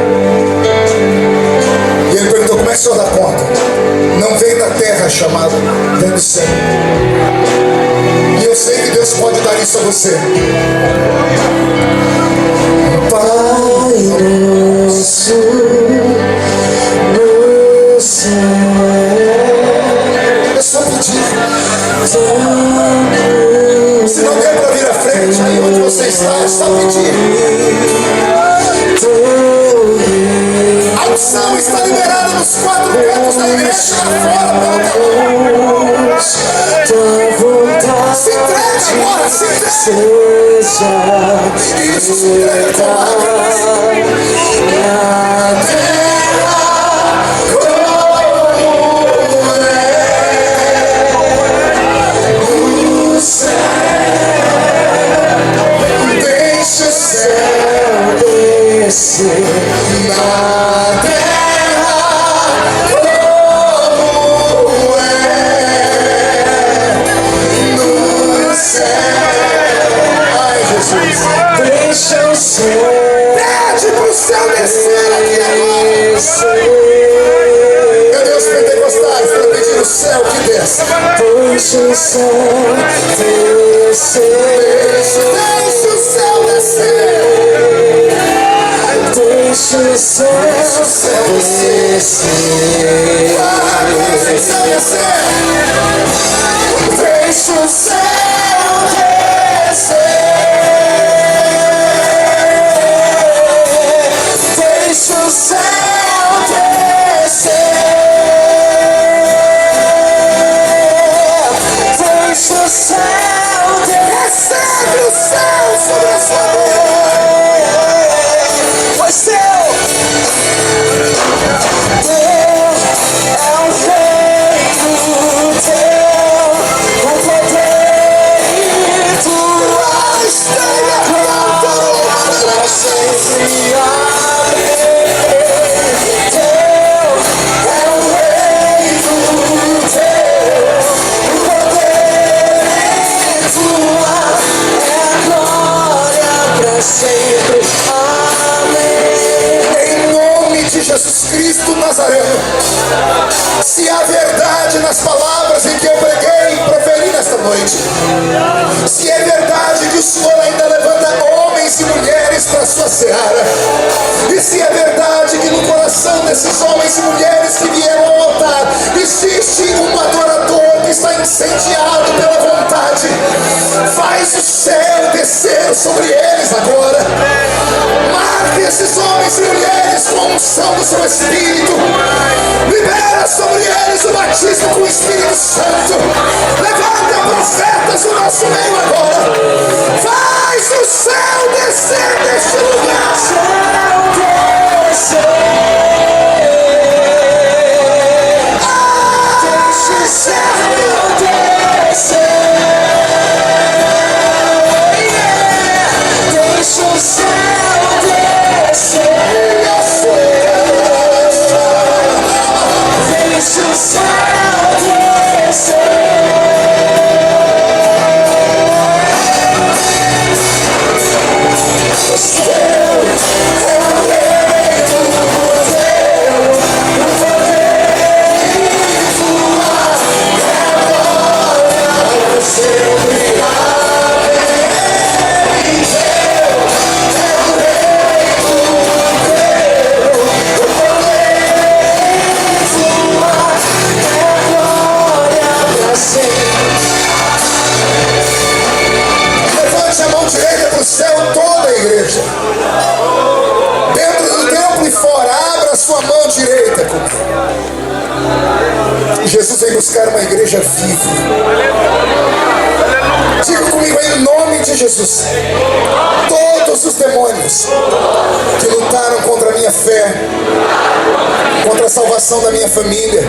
Speaker 1: E ele perguntou: como é que o senhor dá conta? Não vem da terra chamada, vem do céu. E eu sei que Deus pode dar isso a você.
Speaker 2: Pai nosso no céu,
Speaker 1: É só pedir. Se não der para vir à frente, aí onde você está, é só pedir. A unção está liberada nos 4 cantos da igreja, lá fora, pelo
Speaker 2: tua vontade
Speaker 1: se entrega agora, se entrega.
Speaker 2: seja
Speaker 1: Isso, se entrega com lágrimas.
Speaker 2: na terra como é no céu.
Speaker 1: Deixa o céu
Speaker 2: Descer
Speaker 1: na
Speaker 2: terra
Speaker 1: como é no céu. Ai, Jesus.
Speaker 2: deixa o céu
Speaker 1: Pede pro céu descer aqui agora.
Speaker 2: descer.
Speaker 1: Meu Deus, pentecostais, para pedir o céu que desce.
Speaker 2: Deixa o céu descer.
Speaker 1: Deixa o céu descer.
Speaker 2: Deixa o céu descer.
Speaker 1: Deixa o céu descer.
Speaker 2: Deixa o céu descer. Deixa o céu descer. Deixa o céu descer.
Speaker 1: Recebe o céu sobre a sua vida.
Speaker 2: Pois teu é o reino teu, o poder e tua
Speaker 1: Esteja
Speaker 2: glória para sempre. Amém. Teu é o reino teu, o poder e tua é a glória para sempre. Amém.
Speaker 1: em nome de Jesus Cristo Nazareno. Se há verdade nas palavras em que eu preguei e proferi nesta noite, se é verdade que o Senhor ainda levanta homens e mulheres para a sua seara, e se é verdade que no coração desses homens e mulheres que vieram ao altar existe um adorador que está incendiado pela vontade, faz o céu descer sobre eles agora. Marque esses homens e mulheres com a unção do seu Espírito. Libera sobre eles o batismo com o Espírito Santo. Levanta profetas no nosso meio agora. Faz o céu descer neste lugar.
Speaker 2: Deixa o céu descer. Deixa o céu descer. Deixa o céu
Speaker 1: Levante a mão direita para o céu, toda a igreja. Dentro do templo e fora, abra a sua mão direita. Jesus vem buscar uma igreja viva. Diga comigo em nome de Jesus. Todos os demônios que lutaram contra a minha fé, contra a salvação da minha família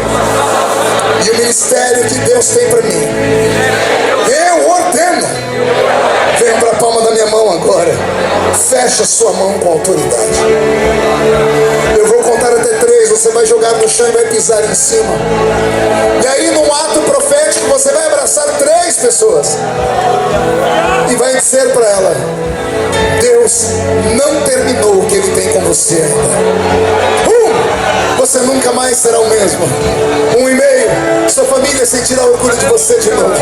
Speaker 1: e o ministério que Deus tem para mim, eu ordeno. Venha para a palma da minha mão agora. Fecha sua mão com autoridade. Eu vou contar até 3. Você vai jogar no chão e vai pisar em cima. E aí, num ato profético, você vai abraçar 3 pessoas e vai dizer para ela: Deus não terminou o que Ele tem com você ainda. Você nunca mais será o mesmo. 1 e meio, sua família sentirá orgulho de você de novo.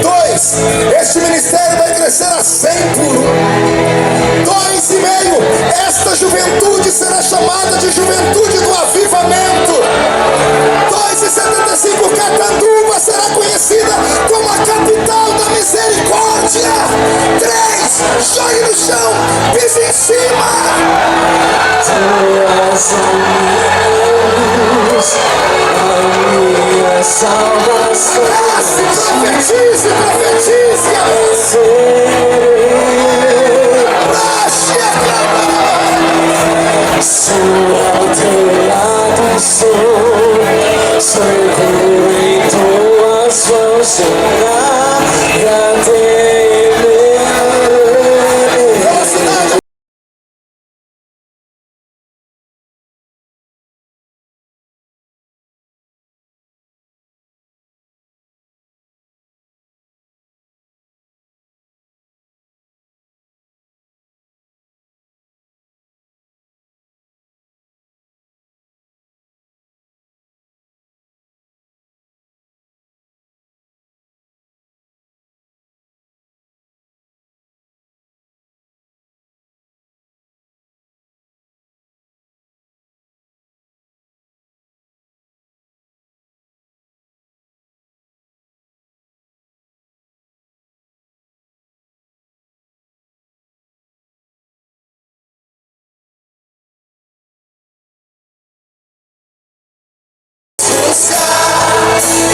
Speaker 1: 2, este ministério vai crescer a 100 por 1. 2 e meio, esta juventude será chamada de juventude do avivamento. 2,75, Catanduva será conhecida como a capital da misericórdia. 3, jogue no chão, pise em cima.
Speaker 2: A minha salvação.
Speaker 1: Profetize, profetize.
Speaker 2: Sou ao teu lado, seguro em tuas mãos, nada temer.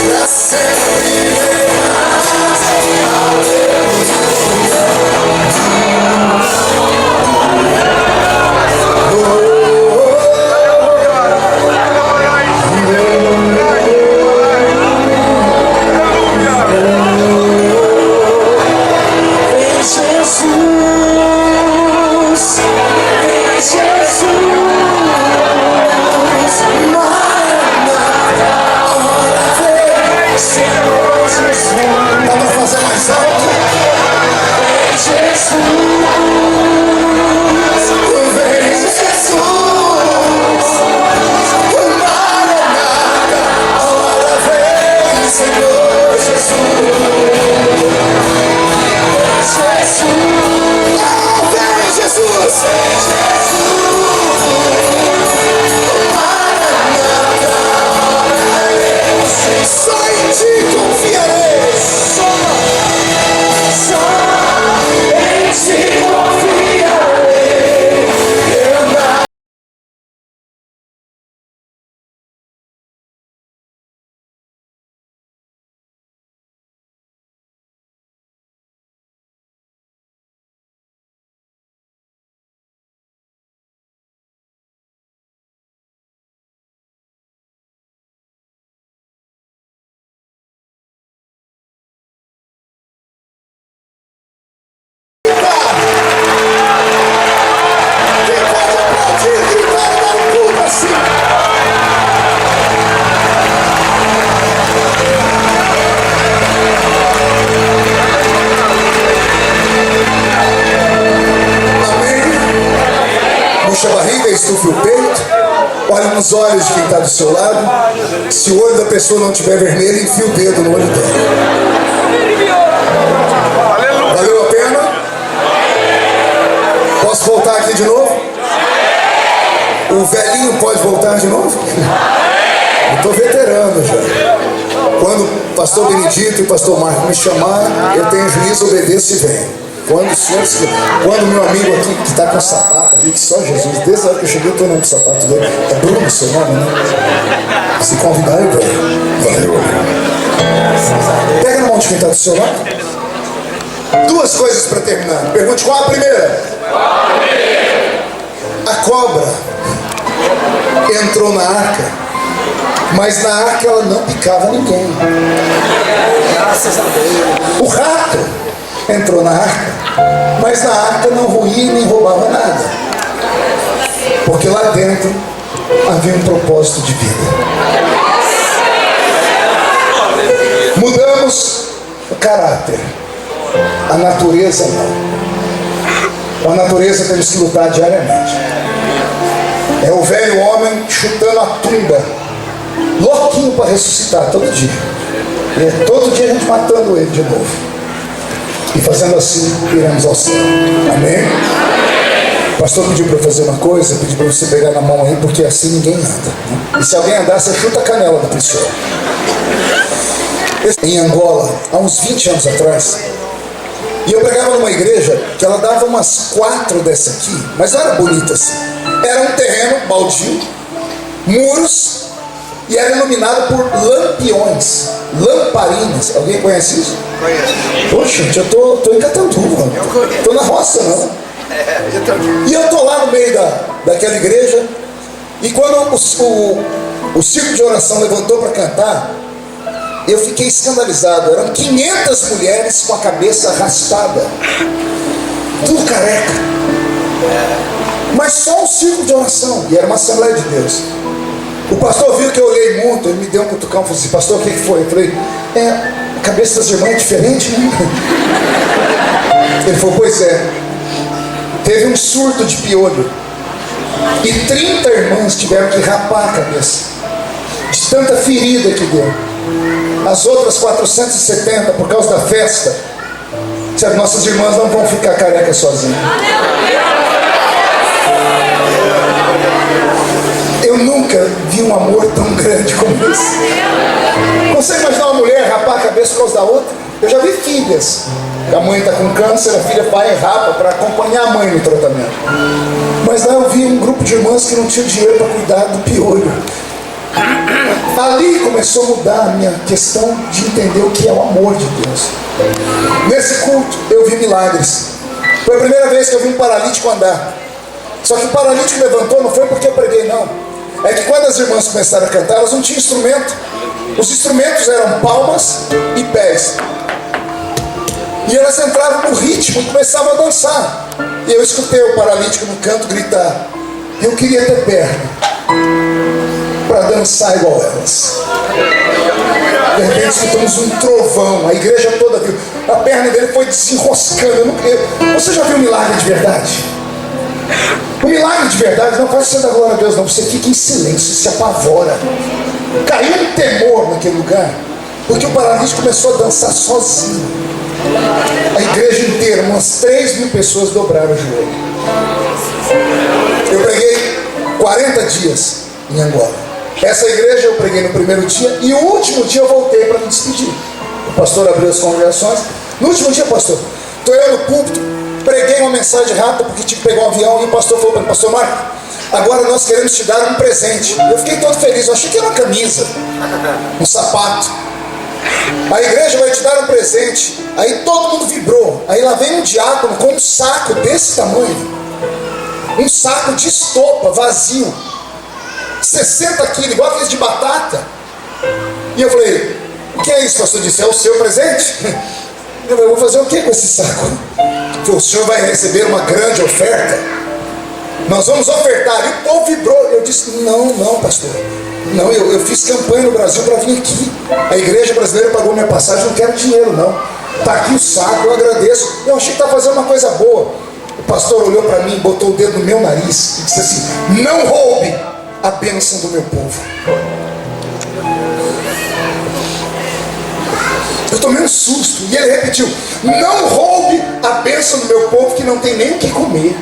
Speaker 1: Pra sempre. Puxa a barriga, estufe o peito, olhe nos olhos de quem está do seu lado. Se o olho da pessoa não estiver vermelho, enfia o dedo no olho dela. Valeu a pena? Posso voltar aqui de novo? O velhinho pode voltar de novo? Eu estou veterano já. Quando o pastor Benedito e o pastor Marco me chamarem, eu tenho juízo, obedeço e venho. Quando meu amigo aqui que está com sapato ali, que só Jesus, desde a hora que eu cheguei, eu estou olhando pro sapato dele. É Bruno seu nome, né? Se convidar, eu venho. Valeu. Pega na mão de quem está do seu lado. Duas coisas para terminar. Pergunte qual a primeira? A cobra entrou na arca, mas na arca ela não picava ninguém.
Speaker 2: Graças a Deus.
Speaker 1: O rato entrou na arca, mas na arca não ruía nem roubava nada, porque lá dentro havia um propósito de vida. Mudamos o caráter, A natureza não. Com a natureza temos que lutar diariamente. É o velho homem chutando a tumba, louquinho para ressuscitar todo dia. E é todo dia a gente matando ele de novo. E fazendo assim, iremos ao céu. Amém? O pastor pediu para eu fazer uma coisa, pediu para você pegar na mão aí, porque assim ninguém anda, né? E se alguém andar, você chuta a canela da pessoa. Em Angola, há uns 20 anos atrás, e eu pregava numa igreja que ela dava umas 4 dessa aqui, mas não era bonita assim. Era um terreno baldio, muros, e era iluminado por lampiões, lamparinas. Alguém conhece isso?
Speaker 2: Conheço.
Speaker 1: Poxa, gente, eu tô em Catanduva, tô na roça não. E eu tô lá no meio daquela igreja, e quando o círculo de oração levantou para cantar, eu fiquei escandalizado. Eram 500 mulheres com a cabeça raspada, tudo careca, mas só um círculo de oração, e era uma Assembleia de Deus. O pastor viu que eu olhei muito, ele me deu um cutucão e falou assim: pastor, o que foi? Eu falei: a cabeça das irmãs é diferente, né? Ele falou: pois é, teve um surto de piolho e 30 irmãs tiveram que rapar a cabeça de tanta ferida que deu. As outras 470, por causa da festa, disseram: nossas irmãs não vão ficar carecas sozinhas. Eu nunca vi um amor tão grande como esse. Você imaginar uma mulher rapar a cabeça por causa da outra? Eu já vi filhas, a mãe está com câncer, a filha vai e rapa para acompanhar a mãe no tratamento. Mas lá eu vi um grupo de irmãs que não tinham dinheiro para cuidar do piolho. Ali começou a mudar a minha questão de entender o que é o amor de Deus. Nesse culto eu vi milagres. Foi a primeira vez que eu vi um paralítico andar. Só que o paralítico levantou não foi porque eu preguei, não. É que quando as irmãs começaram a cantar, elas não tinham instrumento. Os instrumentos eram palmas e pés. E elas entravam no ritmo e começavam a dançar. E eu escutei o paralítico no canto gritar: eu queria ter perna para dançar igual elas. De repente escutamos um trovão, a igreja toda viu. A perna dele foi desenroscando. Você já viu um milagre de verdade? O milagre de verdade não faz você dar glória a Deus, não. Você fica em silêncio, se apavora. Caiu um temor naquele lugar, porque o paralítico começou a dançar sozinho. A igreja inteira, umas 3.000 pessoas dobraram o joelho. Eu preguei 40 dias em Angola. Essa igreja eu preguei no primeiro dia, e o último dia eu voltei para me despedir. O pastor abriu as congregações. No último dia, pastor, estou eu no púlpito, preguei uma mensagem rápida porque tinha que pegar um avião, e o pastor falou para mim: pastor Marco, agora nós queremos te dar um presente. Eu fiquei todo feliz, eu achei que era uma camisa, um sapato. A igreja vai te dar um presente. Aí todo mundo vibrou. Aí lá vem um diácono com um saco desse tamanho, um saco de estopa vazio, 60 quilos, igual aqueles de batata. E eu falei: o que é isso, pastor? Disse: é o seu presente. Eu vou fazer o que com esse saco? Ele falou: o senhor vai receber uma grande oferta, nós vamos ofertar. E o povo vibrou. Eu disse: não, pastor, não, eu fiz campanha no Brasil para vir aqui. A igreja brasileira pagou minha passagem, não quero dinheiro não. Está aqui o saco, eu agradeço. Eu achei que estava fazendo uma coisa boa. O pastor olhou para mim, botou o dedo no meu nariz e disse assim: não roube a bênção do meu povo. Eu tomei um susto, e ele repetiu: não roube a bênção do meu povo que não tem nem o que comer.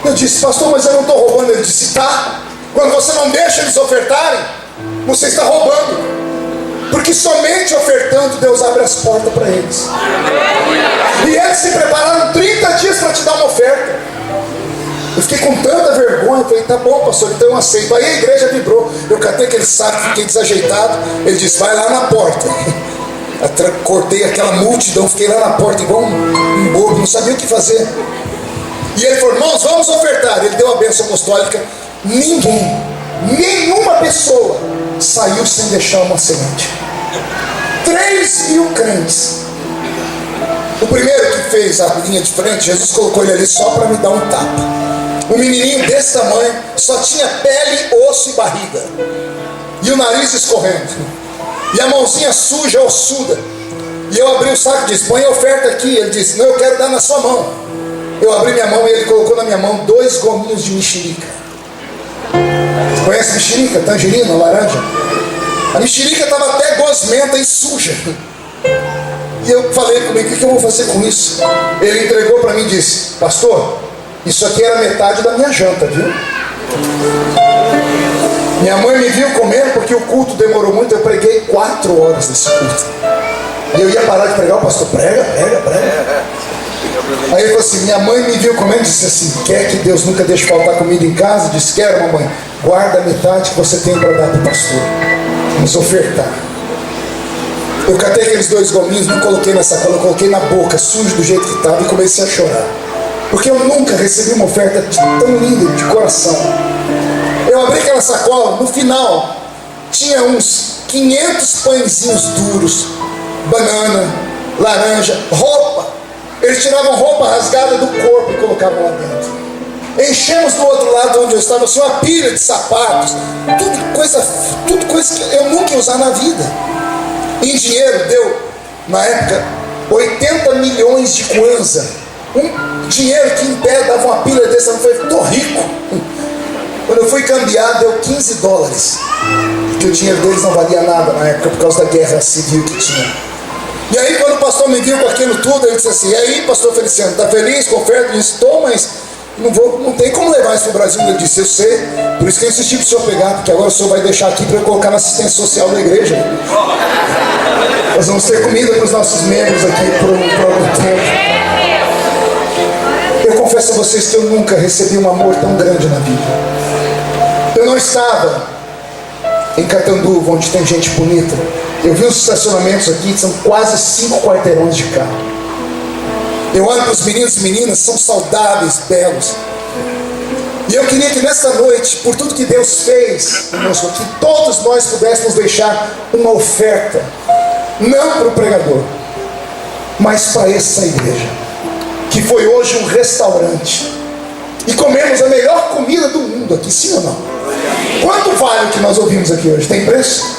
Speaker 1: Eu disse: pastor, mas eu não estou roubando. Ele disse: tá. Quando você não deixa eles ofertarem, você está roubando. Porque somente ofertando Deus abre as portas para eles. E eles se prepararam 30 dias para te dar uma oferta. Eu fiquei com tanta vergonha. Falei: tá bom, pastor, então eu aceito. Aí a igreja vibrou. Eu catei aquele saco, fiquei desajeitado. Ele disse: vai lá na porta. Cortei aquela multidão, fiquei lá na porta igual um bobo, não sabia o que fazer. E ele falou: irmãos, vamos ofertar. Ele deu a bênção apostólica. Nenhuma pessoa saiu sem deixar uma semente. 3.000 crentes. O primeiro que fez a linha de frente, Jesus colocou ele ali só para me dar um tapa. Um menininho desse tamanho, só tinha pele, osso e barriga, e o nariz escorrendo, e a mãozinha suja, ossuda. E eu abri o saco e disse, põe a oferta aqui. Ele disse, não, eu quero dar na sua mão. Eu abri minha mão e ele colocou na minha mão 2 gominhos de mexerica. Conhece mexerica? Tangerina, laranja? A mexerica estava até gosmenta e suja. E eu falei comigo, o que eu vou fazer com isso? Ele entregou para mim e disse, pastor, isso aqui era metade da minha janta, viu? Minha mãe me viu comendo porque o culto demorou muito. Eu preguei 4 horas nesse culto. E eu ia parar de pregar, o pastor, prega. Aí ele falou assim, minha mãe me viu comendo e disse assim, quer que Deus nunca deixe faltar comida em casa? Disse, quero, mamãe, guarda a metade que você tem para dar para o pastor. Vamos ofertar. Eu catei aqueles 2 gominhos, não coloquei na sacola, eu coloquei na boca, sujo do jeito que estava, e comecei a chorar. Porque eu nunca recebi uma oferta tão linda, de coração. Eu abri aquela sacola, no final tinha uns 500 pãezinhos duros, banana, laranja, roupa. Eles tiravam roupa rasgada do corpo e colocavam lá dentro. Enchemos do outro lado onde eu estava assim, uma pilha de sapatos, tudo coisa que eu nunca ia usar na vida. Em dinheiro deu, na época, 80 milhões de kwanza. Um dinheiro que em pé dava uma pilha dessa. Eu falei, tô rico. Quando eu fui cambiar, deu 15 dólares. Porque o dinheiro deles não valia nada na época, por causa da guerra civil que tinha. E aí quando o pastor me viu com aquilo tudo, ele disse assim, e aí pastor Feliciano, tá feliz com a oferta? Eu disse, tô, mas não tem como levar isso para o Brasil. Ele disse, eu sei, por isso que eu insisti para o senhor pegar, porque agora o senhor vai deixar aqui para eu colocar na assistência social da igreja. Nós vamos ter comida para os nossos membros aqui por algum tempo. Eu confesso a vocês que eu nunca recebi um amor tão grande na vida. Eu não estava em Catanduva, onde tem gente bonita. Eu vi os estacionamentos aqui, são quase 5 quarteirões de carro. Eu olho para os meninos e meninas, são saudáveis, belos. E eu queria que nesta noite, por tudo que Deus fez, que todos nós pudéssemos deixar uma oferta, não para o pregador, mas para essa igreja, que foi hoje um restaurante. E comemos a melhor comida do mundo aqui, sim ou não? Quanto vale o que nós ouvimos aqui hoje? Tem preço?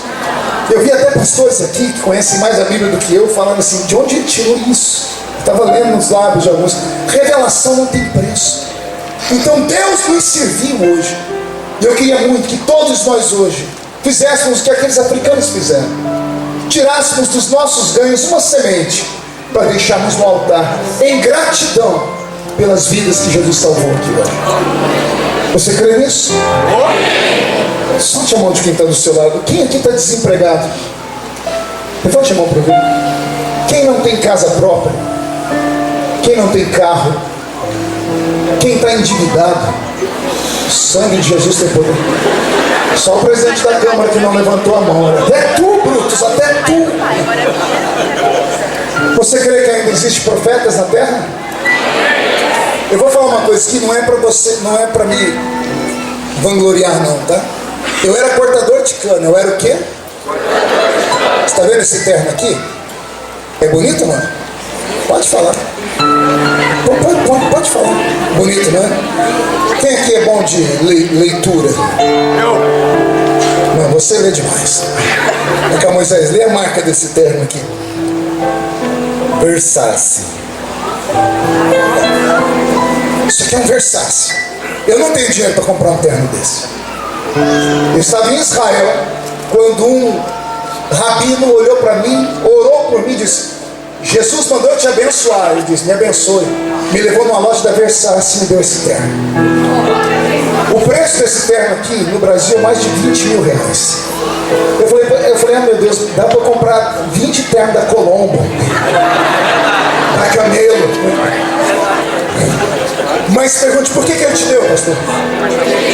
Speaker 1: Eu vi até pastores aqui que conhecem mais a Bíblia do que eu, falando assim, de onde ele tirou isso? Estava lendo nos lábios de alguns. Revelação não tem preço. Então Deus nos serviu hoje. E eu queria muito que todos nós hoje fizéssemos o que aqueles africanos fizeram. Tirássemos dos nossos ganhos uma semente para deixarmos no altar, em gratidão pelas vidas que Jesus salvou aqui hoje. Você crê nisso? Solte a mão de quem está do seu lado. Quem aqui está desempregado? Levante a mão para ver. Quem não tem casa própria? Quem não tem carro? Quem está endividado? O sangue de Jesus tem poder. Só o presidente da Câmara que não levantou a mão. Até tu, Brutus, até tu. Você crê que ainda existem profetas na terra? Eu vou falar uma coisa que não é para você, não é para me vangloriar não, tá? Eu era cortador de cana. Eu era o quê? Você está vendo esse terno aqui? É bonito, mano? Pode falar. Pode falar. Bonito, não é? Quem aqui é bom de leitura? Eu. Não, você lê demais. Vem cá, Moisés, lê a marca desse terno aqui. Versace. Isso aqui é um Versace. Eu não tenho dinheiro para comprar um terno desse. Eu estava em Israel quando um rabino olhou para mim, orou por mim e disse: Jesus mandou eu te abençoar. Ele disse: me abençoe. Me levou numa loja da Versace e me deu esse terno. O preço desse terno aqui no Brasil é mais de 20 mil reais. Eu falei, ah, meu Deus, dá para comprar 20 ternos da Colombo, da Camelo. Mas pergunte, por que ele te deu, pastor?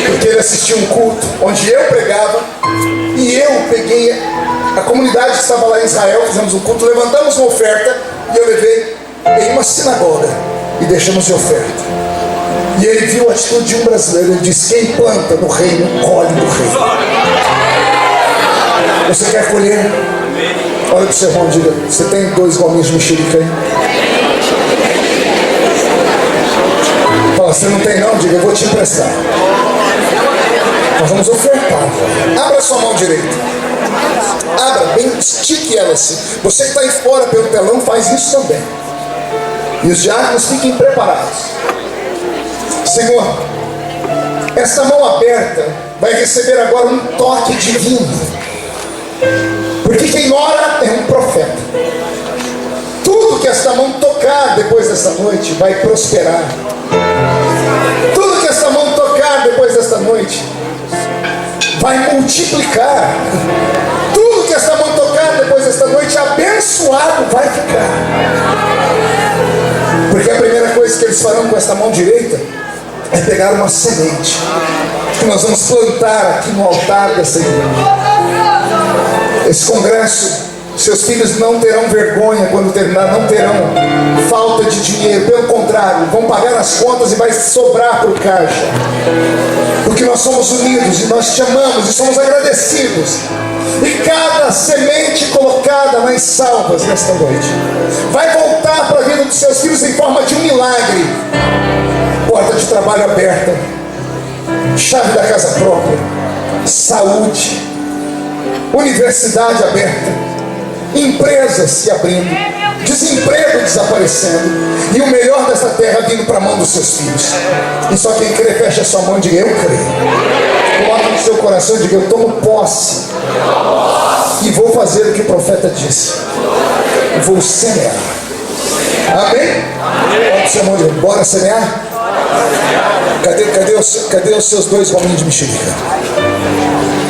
Speaker 1: Porque ele assistiu um culto onde eu pregava e eu peguei a comunidade que estava lá em Israel, fizemos um culto, levantamos uma oferta e eu levei em uma sinagoga e deixamos de oferta. E ele viu a atitude de um brasileiro. Ele disse: quem planta no reino, colhe do reino. Você quer colher? Olha para o seu irmão e diga: você tem 2 gominhos de mexerica aí? Fala: você não tem não? Diga: eu vou te emprestar. Nós vamos ofertar. Abra sua mão direita. Abra. bem, estique ela assim. Você que está aí fora pelo telão, faz isso também. E os diáconos fiquem preparados. Senhor, essa mão aberta vai receber agora um toque divino. Porque quem ora é um profeta. Tudo que esta mão tocar depois desta noite vai prosperar. Tudo que esta mão tocar depois desta noite vai multiplicar. Tudo que esta mão tocar depois desta noite, abençoado vai ficar. Porque a primeira coisa que eles farão com esta mão direita é pegar uma semente que nós vamos plantar aqui no altar dessa igreja. Esse congresso, seus filhos não terão vergonha quando terminar, não terão falta de dinheiro, pelo contrário, vão pagar as contas e vai sobrar para o caixa, porque nós somos unidos e nós te amamos e somos agradecidos. E cada semente colocada nas salvas nesta noite vai voltar para a vida dos seus filhos em forma de um milagre. Porta de trabalho aberta, chave da casa própria, saúde, universidade aberta, empresas se abrindo, desemprego desaparecendo, e o melhor dessa terra vindo para a mão dos seus filhos. E só quem crê, fecha a sua mão e diga: eu creio. Coloque no seu coração e diga: eu tomo posse e vou fazer o que o profeta disse. Vou semear. Amém? Coloque sua mão e diga: bora semear? Cadê os seus 2 gominhos de mexerica?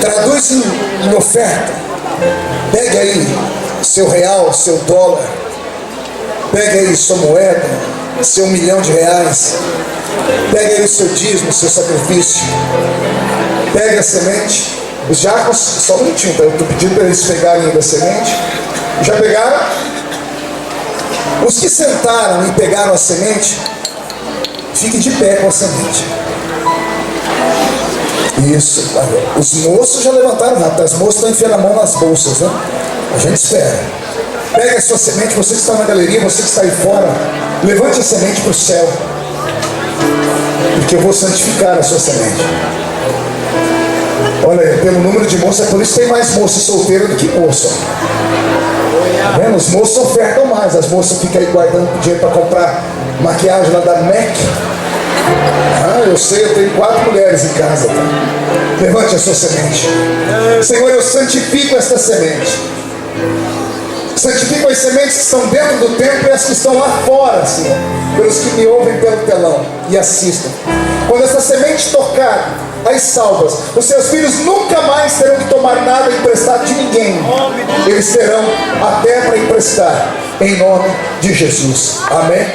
Speaker 1: Traduz em oferta. Pegue aí seu real, seu dólar. Pegue aí sua moeda, seu R$1 milhão. Pegue aí o seu dízimo, seu sacrifício. Pegue a semente. Os diáconos, só um minutinho, eu estou pedindo para eles pegarem da semente. Já pegaram? Os que sentaram e pegaram a semente, fique de pé com a semente. Isso. Os moços já levantaram rápido. As moças estão enfiando a mão nas bolsas, né? A gente espera. Pegue a sua semente. Você que está na galeria, você que está aí fora, levante a semente para o céu, porque eu vou santificar a sua semente. Olha, pelo número de moças, é por isso que tem mais moça solteira do que moça. Tá vendo? Os moços ofertam mais. As moças ficam aí guardando dinheiro para comprar maquiagem lá da MAC. Eu sei, eu tenho 4 mulheres em casa, tá? Levante a sua semente. Senhor, eu santifico esta semente. Santifico as sementes que estão dentro do templo e as que estão lá fora, Senhor, pelos que me ouvem pelo telão e assistam. Quando essa semente tocar as salvas, os seus filhos nunca mais terão que tomar nada emprestado de ninguém. Eles terão até para emprestar, em nome de Jesus. Amém?